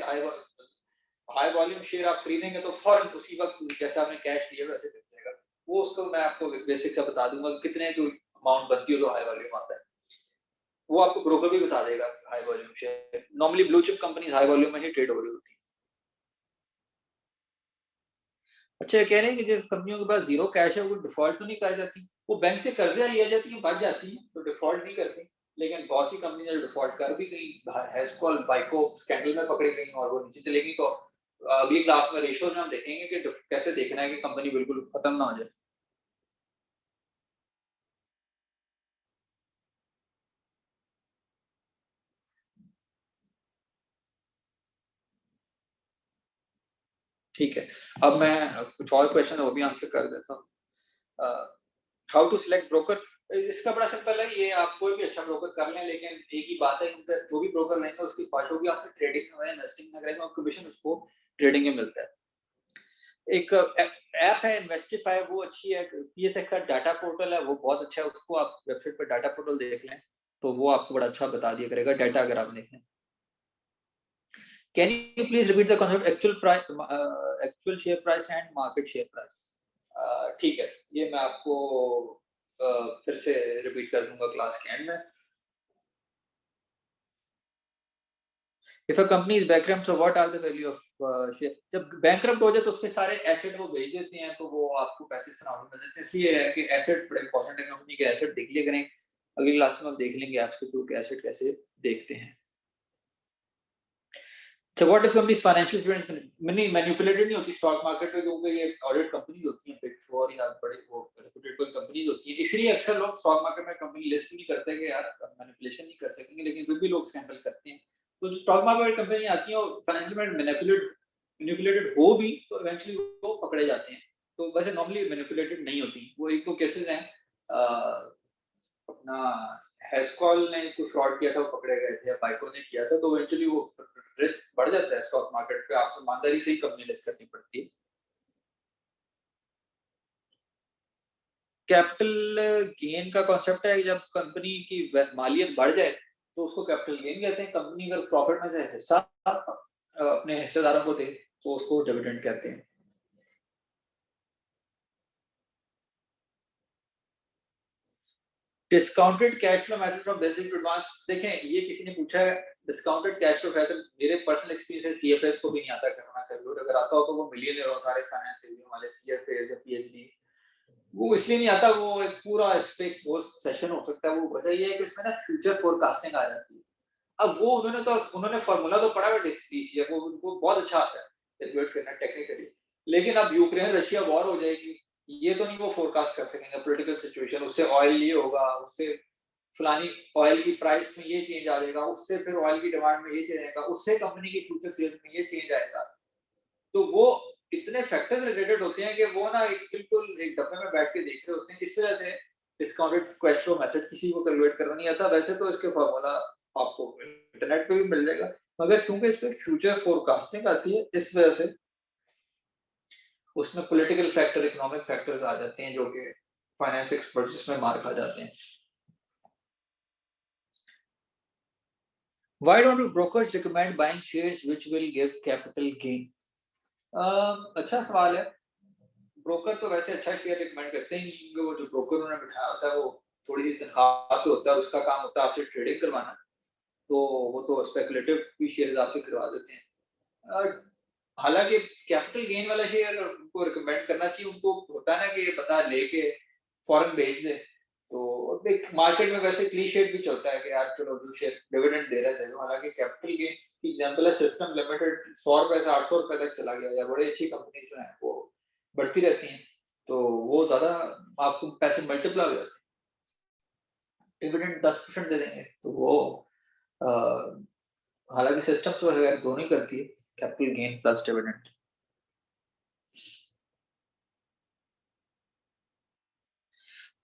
A: हाई वॉल्यूम शेयर आप खरीदेंगे तो फौरन उसी वक्त जैसे आपने कैश लिया वैसे बिक जाएगा। वो उसको मैं आपको बेसिक से बता दूंगा कितने की अमाउंट बनती हो तो हाई वॉल्यूम आता है। वो आपको ब्रोकर भी बता देगा high volume share. Normally blue chip companies high volume में ही ट्रेड हो रही होती है। अच्छा, कह रहे हैं कि जिस कंपनियों के पास जीरो कैश है वो डिफॉल्ट तो नहीं कर जाती, वो बैंक से कर्जे लिया जाती है, बच जाती है, तो डिफॉल्ट नहीं करती। लेकिन बहुत सी कंपनी जो डिफॉल्ट कर भी गई, हेस्कॉल बाइको स्कैंडल में पकड़ी गई और वो नीचे चलेगी। तो अगली क्लास में रेशियोज में हम देखेंगे कि कैसे देखना है कि कंपनी बिल्कुल खत्म ना हो जाए। ठीक है, अब मैं कुछ और क्वेश्चन वो भी आंसर कर देता हूँ। हाउ टू सिलेक्ट ब्रोकर, इसका बड़ा सिंपल है, ये आप कोई भी अच्छा ब्रोकर कर लें, लेकिन एक ही बात है कि जो भी ब्रोकर लेंगे उसकी ख्वाहिश होगी आपसे ट्रेडिंग में, इन्वेस्टिंग में करेंगे और कमीशन उसको ट्रेडिंग में मिलता है। एक ऐप है इन्वेस्टिफाई, वो अच्छी है। पीएसएक्स का डाटा पोर्टल है, वो बहुत अच्छा है, उसको आप वेबसाइट पर डाटा पोर्टल देख लें तो वो आपको बड़ा अच्छा बता दिया करेगा डाटा, अगर आप देखें। Can you please repeat the concept actual price, actual share price and market share price? ठीक है, ये मैं आपको फिर से रिपीट कर दूंगा क्लास के एंड में। If a company is bankrupt, so what are the value of share? जब बैंकरप्ट हो जाए तो उसके सारे एसेट वो बेच देते हैं, तो वो आपको पैसे सराउंड में देते हैं। इसलिए है कि एसेट बड़े इंपॉर्टेंट है, कंपनी के एसेट देख लिया करें। अगली क्लास में हम देख लेंगे आपके थ्रू के एसेट कैसे देखते हैं। So what if companies financial statements manipulated नहीं होती स्टॉक मार्केट में, क्योंकि ये ऑडिट कंपनीज होती हैं, बिग फोर या बड़े वो रेप्यूटेड कंपनीज होती हैं। इसलिए अक्सर लोग स्टॉक मार्केट में कंपनी लिस्ट नहीं करते कि यार मैनिपुलेशन नहीं कर सकेंगे, लेकिन फिर भी लोग स्कैम्बल करते हैं। तो जो स्टॉक मार्केट कंपनी आती है और फाइनेंशियल में मैनिपुलेटेड हो भी तो इवेंचुअली वो पकड़े जाते हैं। तो वैसे नॉर्मली मैनिपुलेटेड नहीं होती। वो एक दो केसेस हैं, अपना हेस्कॉल ने कोई फ्रॉड किया था, वो पकड़े गए थे, या बाइको ने किया था, तो इवेंचुअली वो रिस्क बढ़ जाता है स्टॉक मार्केट पे, आपको ईमानदारी से ही कंपनी लिस्ट करनी पड़ती है। कैपिटल गेन का कॉन्सेप्ट है जब कंपनी की मालियत बढ़ जाए तो उसको कैपिटल गेन कहते हैं। कंपनी अगर प्रॉफिट में से हिस्सा अपने हिस्सेदारों को दे तो उसको डिविडेंड कहते हैं। Discounted cash flow method from basic to advance, देखें ये किसी ने पूछा है डिस्काउंटेड कैश फ्लो मेथड। मेरे पर्सनल एक्सपीरियंस है सीएफएस को भी नहीं आता करना, कर अगर आता हो तो वो मिलियनर हो, सारे फाइनेंस रिव्यू वाले सीएफएस या पीएचडी, वो इसलिए नहीं आता। वो एक पूरा इस पे वो सेशन हो सकता है। वो वजह ये है कि इसमें ना फ्यूचर फोरकास्टिंग आ जाती है। अब वो उन्होंने फार्मूला तो पढ़ा है डीसीएफ, वो उनको बहुत अच्छा आता है कैलकुलेट करना टेक्निकली। लेकिन अब यूक्रेन रशिया वॉर हो जाएगी, ये तो नहीं वो फोरकास्ट कर सकेंगे पॉलिटिकल सिचुएशन, उससे ऑयल ये होगा, उससे फलानी ऑयल की प्राइस में ये चेंज आ जाएगा, उससे फिर ऑयल की डिमांड में ये चेंज आएगा, उससे कंपनी की फ्यूचर सेल्स में ये चेंज आएगा। तो वो इतने फैक्टर्स रिलेटेड होते हैं कि वो ना एक बिल्कुल एक डब्बे में बैठ के देख रहे होते हैं। इस वजह से डिस्काउंटेड कैश फ्लो मेथड किसी को कैलकुलेट करना नहीं आता। वैसे तो इसके फॉर्मूला आपको इंटरनेट पे भी मिल जाएगा, मगर चूंकि इस पे फ्यूचर फोरकास्टिंग आती है, इस वजह से उसमें पॉलिटिकल फैक्टर, इकोनॉमिक फैक्टर्स आ जाते हैं, जो कि फाइनेंस एक्सपर्ट्स इसमें मार खा जाते हैं। Why don't you brokers recommend buying shares which will give capital gain? अच्छा सवाल है। ब्रोकर तो वैसे अच्छा शेयर रिकमेंड करते हैं, क्योंकि वो जो ब्रोकर उन्होंने बिठाया होता है वो थोड़ी सी तनख्वाह पे होता है, उसका काम होता है आपसे ट्रेडिंग करवाना। तो वो तो स्पेकुलेटिव भी शेयर आपसे करवा देते हैं। हालांकि कैपिटल गेन वाला शेयर उनको रिकमेंड करना चाहिए। उनको होता है ना कि ये पता लेके फॉरेन बेच दे। तो एक मार्केट में वैसे क्लीशेड भी चलता है कि यार चलो जो शेयर डिविडेंड दे रहे थे, हालांकि कैपिटल गेन की एग्जांपल है सिस्टम लिमिटेड, 100 रुपए से 800 रुपए तक चला गया, या बड़ी अच्छी कंपनी जो है वो बढ़ती रहती हैं, तो वो ज्यादा आपको पैसे मल्टीप्लाई हो जाते हैं। डिविडेंड 10% दे देंगे तो वो हालांकि सिस्टम्स वगैरह दोनों ही करती है, capital gain plus dividend.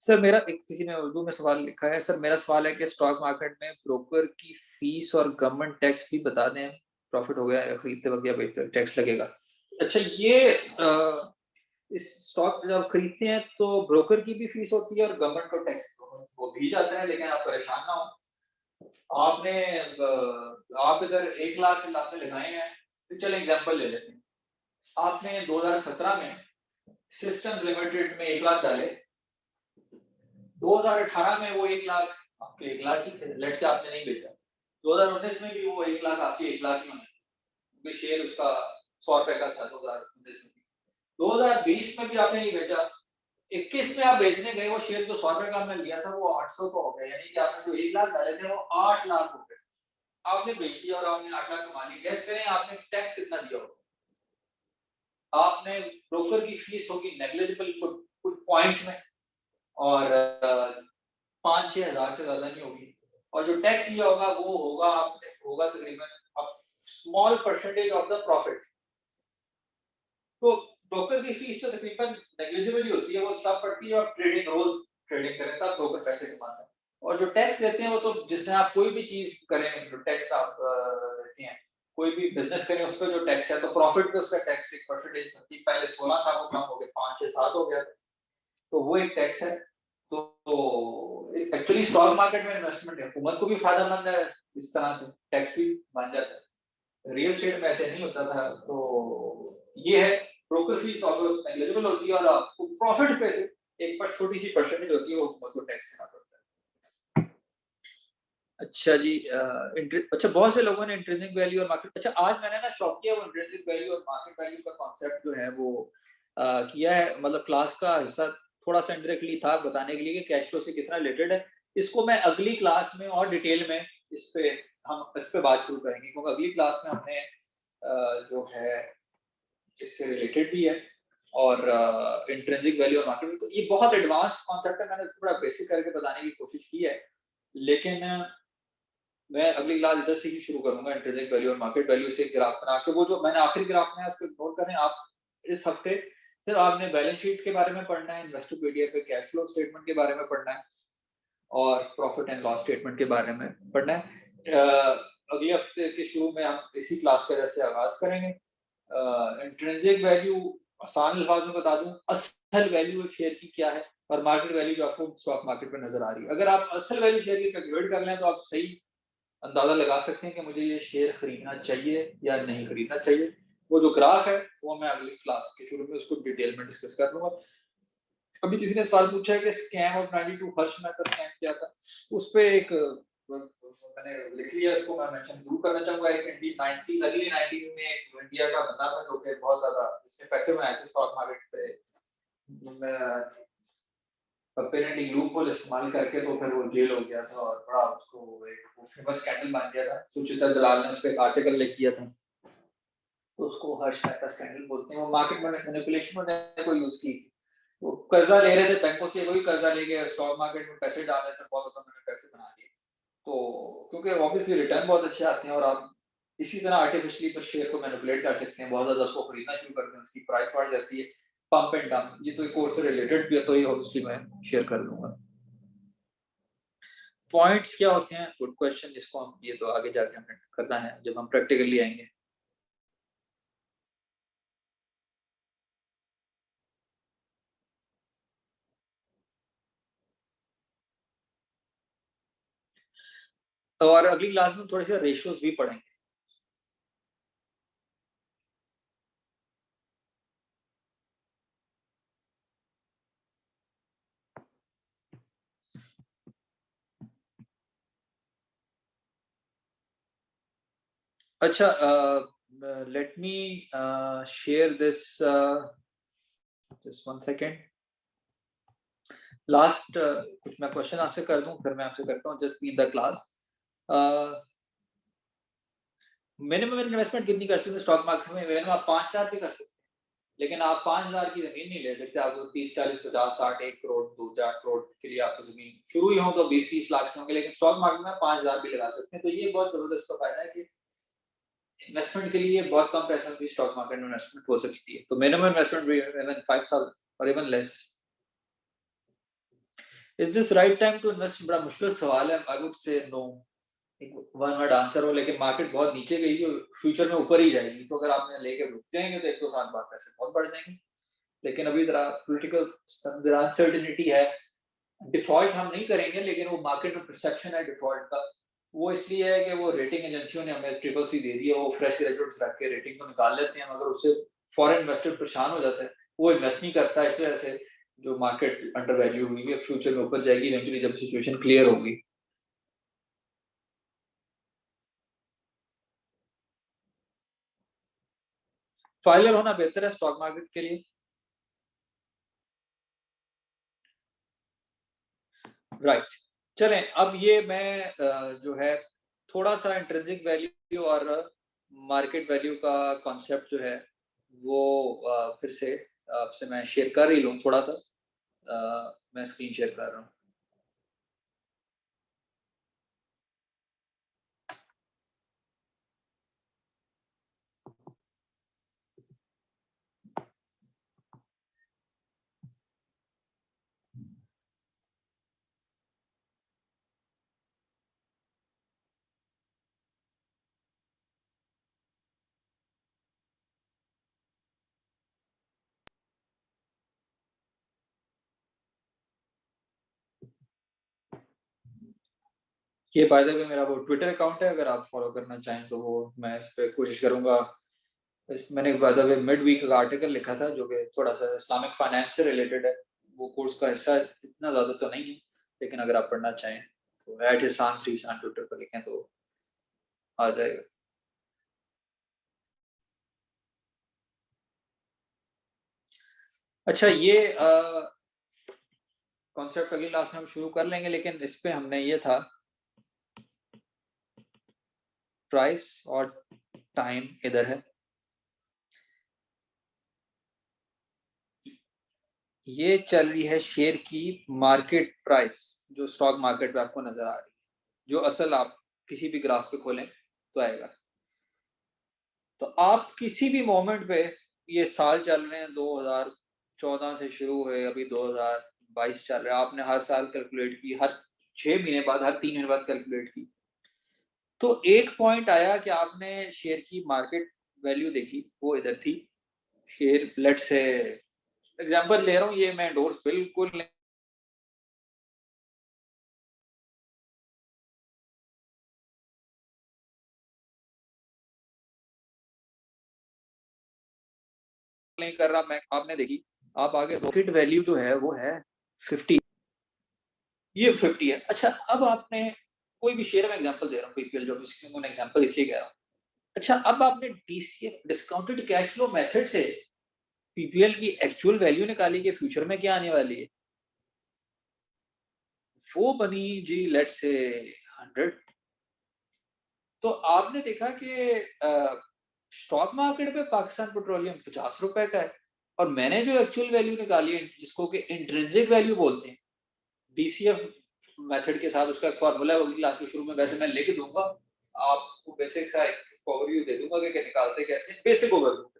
A: Sir मेरा एक किसी ने उर्दू में सवाल लिखा है, सर मेरा सवाल है कि स्टॉक मार्केट में ब्रोकर की फीस और गवर्नमेंट टैक्स भी बता दें, प्रॉफिट हो गया या खरीदते वक्त या बेचते वक्त टैक्स लगेगा। अच्छा ये इस स्टॉक जब खरीदते हैं तो ब्रोकर की भी फीस होती है और गवर्नमेंट को टैक्स वो भी जाता है, लेकिन आप परेशान ना हो। आपने आप इधर 1 लाख आपने लगाए हैं, तो चलो एग्जांपल ले लेते हैं। आपने 2017 में सिस्टम्स लिमिटेड में 1 लाख डाले, 2018 में वो 1 लाख आपके 1 लाख ही थे, लेट से आपने नहीं बेचा। 2019 में भी वो 1 लाख आपके 1 लाख ही होने, शेयर उसका 100 रुपए का था 2019 में। 2020 में भी आपने नहीं बेचा, 21 में आप बेचने गए, वो शेयर जो 100 रुपए का आपने लिया था वो 800 का हो गया, यानी कि आपने जो 1 लाख डाले थे वो 8 लाख हो गए। आपने बेच दिया और आपने 8 लाख कमा लिया। गैस करें आपने टैक्स कितना दिया होगा? आपने ब्रोकर की फीस होगी नेग्लिजिबल कुछ पॉइंट्स में, और 5-6 हजार से ज्यादा नहीं होगी, और जो टैक्स दिया होगा वो होगा आपने होगा तकरीबन small percentage of the profit. तो ब्रोकर की फीस तो तकरीबन नेग्लिजिबल ही होती है, वो तब पड़ती है आप ट्रेडिंग रोज ट्रेडिंग करें तब ब्रोकर पैसे कमाता है। और जो टैक्स देते हैं वो तो जिससे आप कोई भी चीज करें, जो टैक्स आप देते हैं, कोई भी बिजनेस करें उस पर जो टैक्स है, तो प्रॉफिट पे उसका टैक्स एक परसेंटेज बनती है। पहले 16 था, वो कम हो गया 5-6-7 हो गया, तो वो एक टैक्स है। तो एक्चुअली स्टॉक मार्केट में इन्वेस्टमेंट है, हुकूमत को भी फायदेमंद है, इस तरह से टैक्स भी बन जाता है। रियल एस्टेट में ऐसे नहीं होता था। तो ये है, ब्रोकर फीस ऑफर नेग्लिजिबल होती है और आपको प्रॉफिट पे से एक पर छोटी सी परसेंटेज होती है, वो हुकूमत को टैक्स देना पड़ता है। अच्छा जी, अच्छा बहुत से लोगों ने इंट्रिंसिक वैल्यू और मार्केट, अच्छा आज मैंने ना शॉप किया वो इंट्रिंसिक वैल्यू और मार्केट वैल्यू का कॉन्सेप्ट जो है वो किया है, मतलब क्लास का हिस्सा थोड़ा सा इंडायरेक्टली था बताने के लिए कि कैश फ्लो से कितना रिलेटेड है। इसको मैं अगली क्लास में और डिटेल में हम इस पे बात शुरू करेंगे, क्योंकि अगली क्लास में हमने जो है इससे रिलेटेड भी है, और इंट्रिंसिक वैल्यू और मार्केट, तो ये बहुत एडवांस कॉन्सेप्ट है, मैंने इसको बड़ा बेसिक करके बताने की कोशिश की है, लेकिन मैं अगली क्लास इधर से ही शुरू करूंगा, इंट्रिंसिक वैल्यू और मार्केट वैल्यू से ग्राफ बना के। वो जो मैंने आखिरी ग्राफ में उसको इग्नोर करें आप इस हफ्ते। फिर आपने बैलेंस शीट के बारे में पढ़ना है, इन्वेस्टरपीडिया पे कैश फ्लो स्टेटमेंट के बारे में पढ़ना है, और प्रॉफिट एंड लॉस स्टेटमेंट के बारे में पढ़ना है। अगले हफ्ते के शुरू में हम इसी क्लास का जैसे आगाज करेंगे। इंट्रिंसिक वैल्यू आसान अल्फाज में बता दूं, असल वैल्यू एक शेयर की क्या है, और मार्केट वैल्यू जो आपको स्टॉक मार्केट में नजर आ रही है। अगर आप असल वैल्यू शेयर की कैलकुलेट कर लें तो आप सही अंदाजा लगा सकते हैं कि मुझे ये शेयर खरीदना चाहिए या नहीं खरीदना चाहिए। वो जो ग्राफ है वो मैं अगली क्लास के शुरू में उसको डिटेल में डिस्कस कर लूंगा। अभी किसी ने सवाल पूछा है कि scam of 92 Harsh Mehta scam क्या था, उस पे एक मैंने लिख लिया, इसको मैं मेंशन जरूर करना चाहूंगा। एक इंडी 90 अर्ली 90 में एक इंडिया का बंदा था जो कि बहुत ज्यादा इसने पैसे बनाए थे स्टॉक मार्केट पे, अपेरेंटली लूपहोल इस्तेमाल करके, तो फिर वो जेल हो गया था और बड़ा उसको एक फेमस स्कैंडल बन गया था। सुचिता दलाल ने उस पर एक आर्टिकल लिख किया था, तो उसको हर्ष मेहता स्कैंडल बोलते हैं। वो मार्केट मैनिपुलेशन को यूज की थी, वो कर्जा ले रहे थे बैंकों से, वही कर्जा लेके स्टॉक मार्केट में पैसे डाल रहे थे, बहुत उन्होंने पैसे बना लिए। तो क्योंकि ऑब्वियसली रिटर्न बहुत अच्छे आते हैं और आप इसी तरह आर्टिफिशियली पर शेयर को मैनिपुलेट कर सकते हैं, बहुत ज्यादा उसको खरीदना शुरू करते हैं, उसकी प्राइस बढ़ जाती है, पंप एंड डंप। ये तो एक कोर्स से रिलेटेड भी है, तो ये ऑब्वियसली मैं शेयर कर दूंगा। पॉइंट्स क्या होते हैं, गुड क्वेश्चन, जिसको हम ये तो आगे जाके हमें करना है जब हम प्रैक्टिकली आएंगे। तो और अगली क्लास में थोड़े से रेशियोज भी पढ़ेंगे। अच्छा, let me share this, just one second. Last कुछ मैं क्वेश्चन आपसे कर दूं, फिर मैं आपसे करता हूँ, just be in the class. Minimum investment कितनी कर सकते हैं स्टॉक मार्केट में? मिनिमम आप 5,000 भी कर सकते हैं, लेकिन आप 5,000 की जमीन नहीं ले सकते। आपको 30, 40, 50, 60, 1 करोड़, 2 4 करोड़ के लिए आपको जमीन शुरू ही हो तो 20-30 लाख से होंगे, लेकिन स्टॉक मार्केट में 5,000 भी लगा सकते हैं। तो ये बहुत जबरदस्त का फायदा है कि इन्वेस्टमेंट के लिए बहुत कम पैसा भी स्टॉक मार्केट में इन्वेस्टमेंट हो सकती है। तो मिनिमम इन्वेस्टमेंट भी इवन 5,000 और even less. Is this right time to invest? बड़ा मुश्किल सवाल है। I would say no, one word answer हो, लेकिन मार्केट बहुत नीचे गई है, फ्यूचर में ऊपर ही जाएगी। तो अगर आपने लेके रुक जाएंगे तो 1-2 साल बाद पैसे बहुत बढ़ जाएंगे। लेकिन अभी जरा पॉलिटिकल अनसर्टेनिटी है, डिफॉल्ट हम नहीं करेंगे, लेकिन वो मार्केट में परसेप्शन है डिफॉल्ट का, वो इसलिए है कि वो रेटिंग एजेंसियों ने हमें ट्रिपल सी दे दी है, वो फ्रेश ग्रेजुएट्स रख के रेटिंग को निकाल लेते हैं, मगर उससे फॉरेन इन्वेस्टर परेशान हो जाता है, वो इन्वेस्ट नहीं करता। इस वजह से जो मार्केट अंडर वैल्यू हुई है, फ्यूचर में ऊपर जाएगी इवेंचुअली जब सिचुएशन क्लियर होगी। फाइलर होना बेहतर है स्टॉक मार्केट के लिए। राइट, चलें अब ये मैं जो है थोड़ा सा इंट्रिंसिक वैल्यू और मार्केट वैल्यू का कॉन्सेप्ट जो है वो फिर से आपसे मैं शेयर कर ही लूँ थोड़ा सा। मैं स्क्रीन शेयर कर रहा हूँ। ये बाय द वे मेरा वो ट्विटर अकाउंट है, अगर आप फॉलो करना चाहें तो वो मैं इस पे कोशिश करूंगा। मैंने by the way mid week का आर्टिकल लिखा था जो कि थोड़ा सा इस्लामिक फाइनेंस से रिलेटेड है, वो कोर्स का हिस्सा इतना ज्यादा तो नहीं है, लेकिन अगर आप पढ़ना चाहें तो @hisan3san ट्विटर पर लिखें तो आ जाएगा। अच्छा, ये कॉन्सेप्ट अगली क्लास में हम शुरू कर लेंगे, लेकिन इस पे हमने ये था प्राइस और टाइम इधर है। ये चल रही है शेयर की मार्केट प्राइस, जो स्टॉक मार्केट पे आपको नजर आ रही है, जो असल आप किसी भी ग्राफ पे खोलें तो आएगा। तो आप किसी भी मोमेंट पे, ये साल चल रहे हैं 2014 से शुरू हुए, अभी 2022 चल रहा है, आपने हर साल कैलकुलेट की, हर 6 महीने बाद, हर 3 महीने बाद कैलकुलेट की, तो एक पॉइंट आया कि आपने शेयर की मार्केट वैल्यू देखी, वो इधर थी। शेयर लेट से एग्जांपल ले रहा हूँ, ये मैं डोर्स बिल्कुल नहीं कर रहा, मैं आपने देखी, आप आगे मार्केट वैल्यू जो है वो है 50, ये 50 है। अच्छा, अब आपने कोई भी शेयर में एग्जांपल दे रहा हूँ, पीपीएल जो मैं एग्जांपल इसलिए कह रहा हूँ। अच्छा, अब आपने DCF discounted cash flow method से पीपीएल की एक्चुअल वैल्यू निकाली कि फ्यूचर में क्या आने वाली है, वो बनी जी लेट से 100। तो आपने देखा कि स्टॉक मार्केट पे पाकिस्तान पेट्रोलियम 50 रुपए का है, और मैंने जो एक्चुअल वैल्यू निकाली है जिसको कि इंट्रिंसिक वैल्यू बोलते हैं, डीसीएफ मेथड के साथ उसका एक फार्मूला है, क्लास के शुरू में वैसे मैं लेके दूंगा, आपको बेसिक सा एक ओवरव्यू दे दूंगा कि निकालते कैसे, बेसिक ओवरव्यू।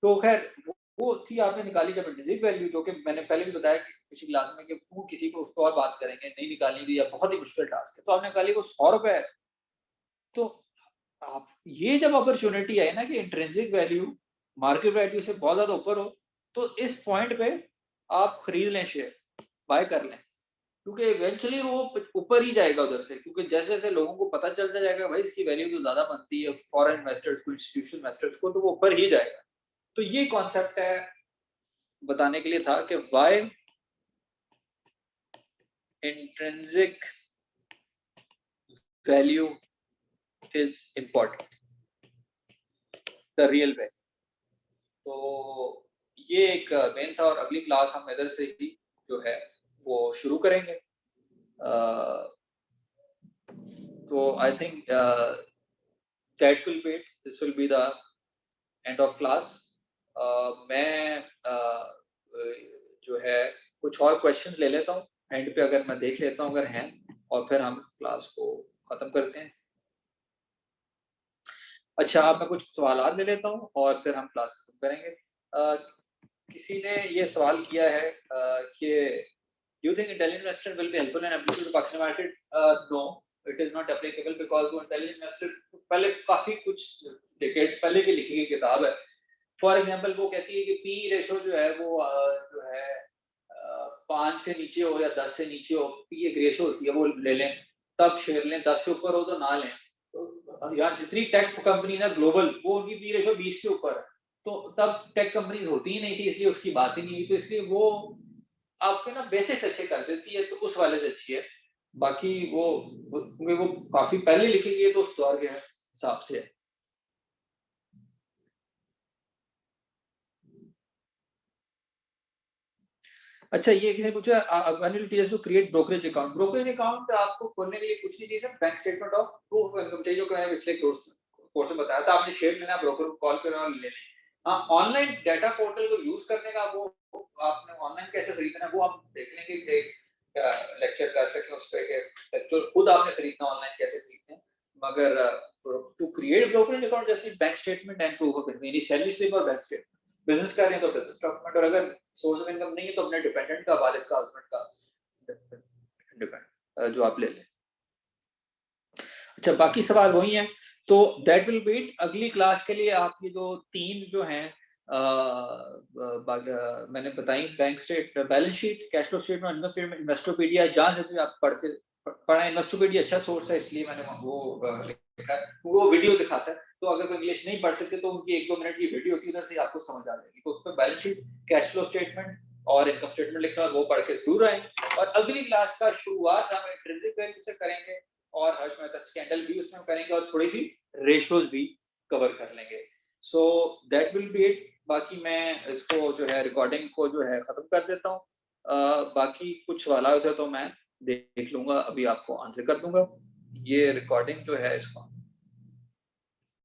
A: तो खैर वो थी आपने निकाली जब इंट्रिंसिक वैल्यू, जो कि मैंने पहले भी बताया कि पिछली क्लास में कि वो किसी को उस पर और बात करेंगे, नहीं निकालनी थी या बहुत ही मुश्किल टास्क है, तो आपने निकाली वो 100 रुपए है। तो आप ये जब अपॉर्चुनिटी है ना कि इंट्रिंसिक वैल्यू मार्केट वैल्यू से बहुत ज्यादा ऊपर हो, तो इस पॉइंट पे आप खरीद लें शेयर, बाय कर लें, क्योंकि इवेंचुअली वो ऊपर ही जाएगा उधर से, क्योंकि जैसे जैसे लोगों को पता चलता जाएगा भाई इसकी वैल्यू तो ज्यादा बनती है फॉरेन इन्वेस्टर्स को, इंस्टीट्यूशनल इन्वेस्टर्स को, तो वो ऊपर ही जाएगा। तो ये कॉन्सेप्ट है बताने के लिए था कि why intrinsic value is important, the real value. तो ये एक मेन था, और अगली क्लास हम इधर से ही जो है वो शुरू करेंगे। तो I think that will be it, this will be the end of class. मैं जो है कुछ और क्वेश्चंस ले लेता हूँ एंड पे, अगर मैं देख लेता हूँ अगर हैं, और फिर हम क्लास को खत्म करते हैं। अच्छा, आप मैं कुछ सवाल ले लेता हूँ और फिर हम क्लास खत्म करेंगे। किसी ने ये सवाल किया है कि you think intelligent investor will be helpful and applicable to Pakistan market? No, it is not applicable because वो intelligent investor पहले काफी कुछ decades पहले की लिखी गई किताब है। फॉर एग्जाम्पल वो कहती है कि पी रेशो जो है वो जो है 5 से नीचे हो या 10 से नीचे हो, पी एक रेशो होती है, वो ले लें तब शेयर लें, 10 से ऊपर हो तो ना लें। तो यहाँ जितनी टेक कंपनी है ग्लोबल, वो उनकी पी रेशो 20 से ऊपर है, तो तब टेक कंपनीज होती ही नहीं थी, इसलिए उसकी बात ही नहीं हुई। तो इसलिए वो आपके ना बेसिक्स अच्छे कर देती है, तो उस वाले से अच्छी है। बाकी वो काफी पहले लिखी गई है, तो उस दौर के हिसाब से है। अच्छा, ये किसी ने पूछा Anil teachers to create brokerage account. Brokerage account आपको खोलने के लिए कुछ नहीं चाहिए, bank statement of proof of income चाहिए, जो कि मैंने पिछले कोर्स में बताया था। आपने शेयर लेना, ब्रोकर को कॉल करें और ले लें। हाँ, ऑनलाइन डाटा पोर्टल को यूज करने का वो आपने ऑनलाइन कैसे खरीदना है वो हम देख लेंगे, एक लेक्चर कर सके उस पे, लेक्चर खुद आपने खरीदना ऑनलाइन कैसे खरीदते हैं। मगर टू क्रिएट ब्रोकरेज अकाउंट जैसे bank statement and proof of income, यानी सैलरी स्लिप और बैंक स्टेटमेंट। बिजनेस कर रहे हैं तो बिजनेस डॉक्यूमेंट, और अगर सोर्स ऑफ इनकम नहीं है तो अपने डिपेंडेंट का, वालिद का, हस्बैंड का डिपेंड जो आप ले लें। अच्छा, बाकी सवाल वही हैं, तो दैट विल बी इट। अगली क्लास के लिए आपकी जो 3 जो हैं मैंने बताई, bank state, balance sheet, cash flow statement, income statement, Investopedia, जहां से भी आप पढ़ा, इन्वेस्टोपीडिया अच्छा सोर्स है, इसलिए मैंने वो लिखा है, वो वीडियो दिखाता है। तो अगर कोई इंग्लिश नहीं पढ़ सकते तो उनकी 1-2 मिनट की वीडियो होती है, उधर से आपको समझ आ जाएगी। तो उसमें balance sheet, cash flow statement और इनकम स्टेटमेंट लिखना है, वो पढ़ के जरूर आए। और अगली क्लास का शुरुआत हम इंट्रिंसिक वैल्यू से करेंगे, और हर्ष मेहता स्कैंडल भी उसमें करेंगे, और थोड़ी सी रेशियोज भी कवर कर लेंगे। So that will be it. बाकी मैं इसको जो है रिकॉर्डिंग को जो है खत्म कर देता हूँ। बाकी कुछ सवाल होते तो मैं देख लूंगा, अभी आपको आंसर कर दूंगा। ये रिकॉर्डिंग जो है इसको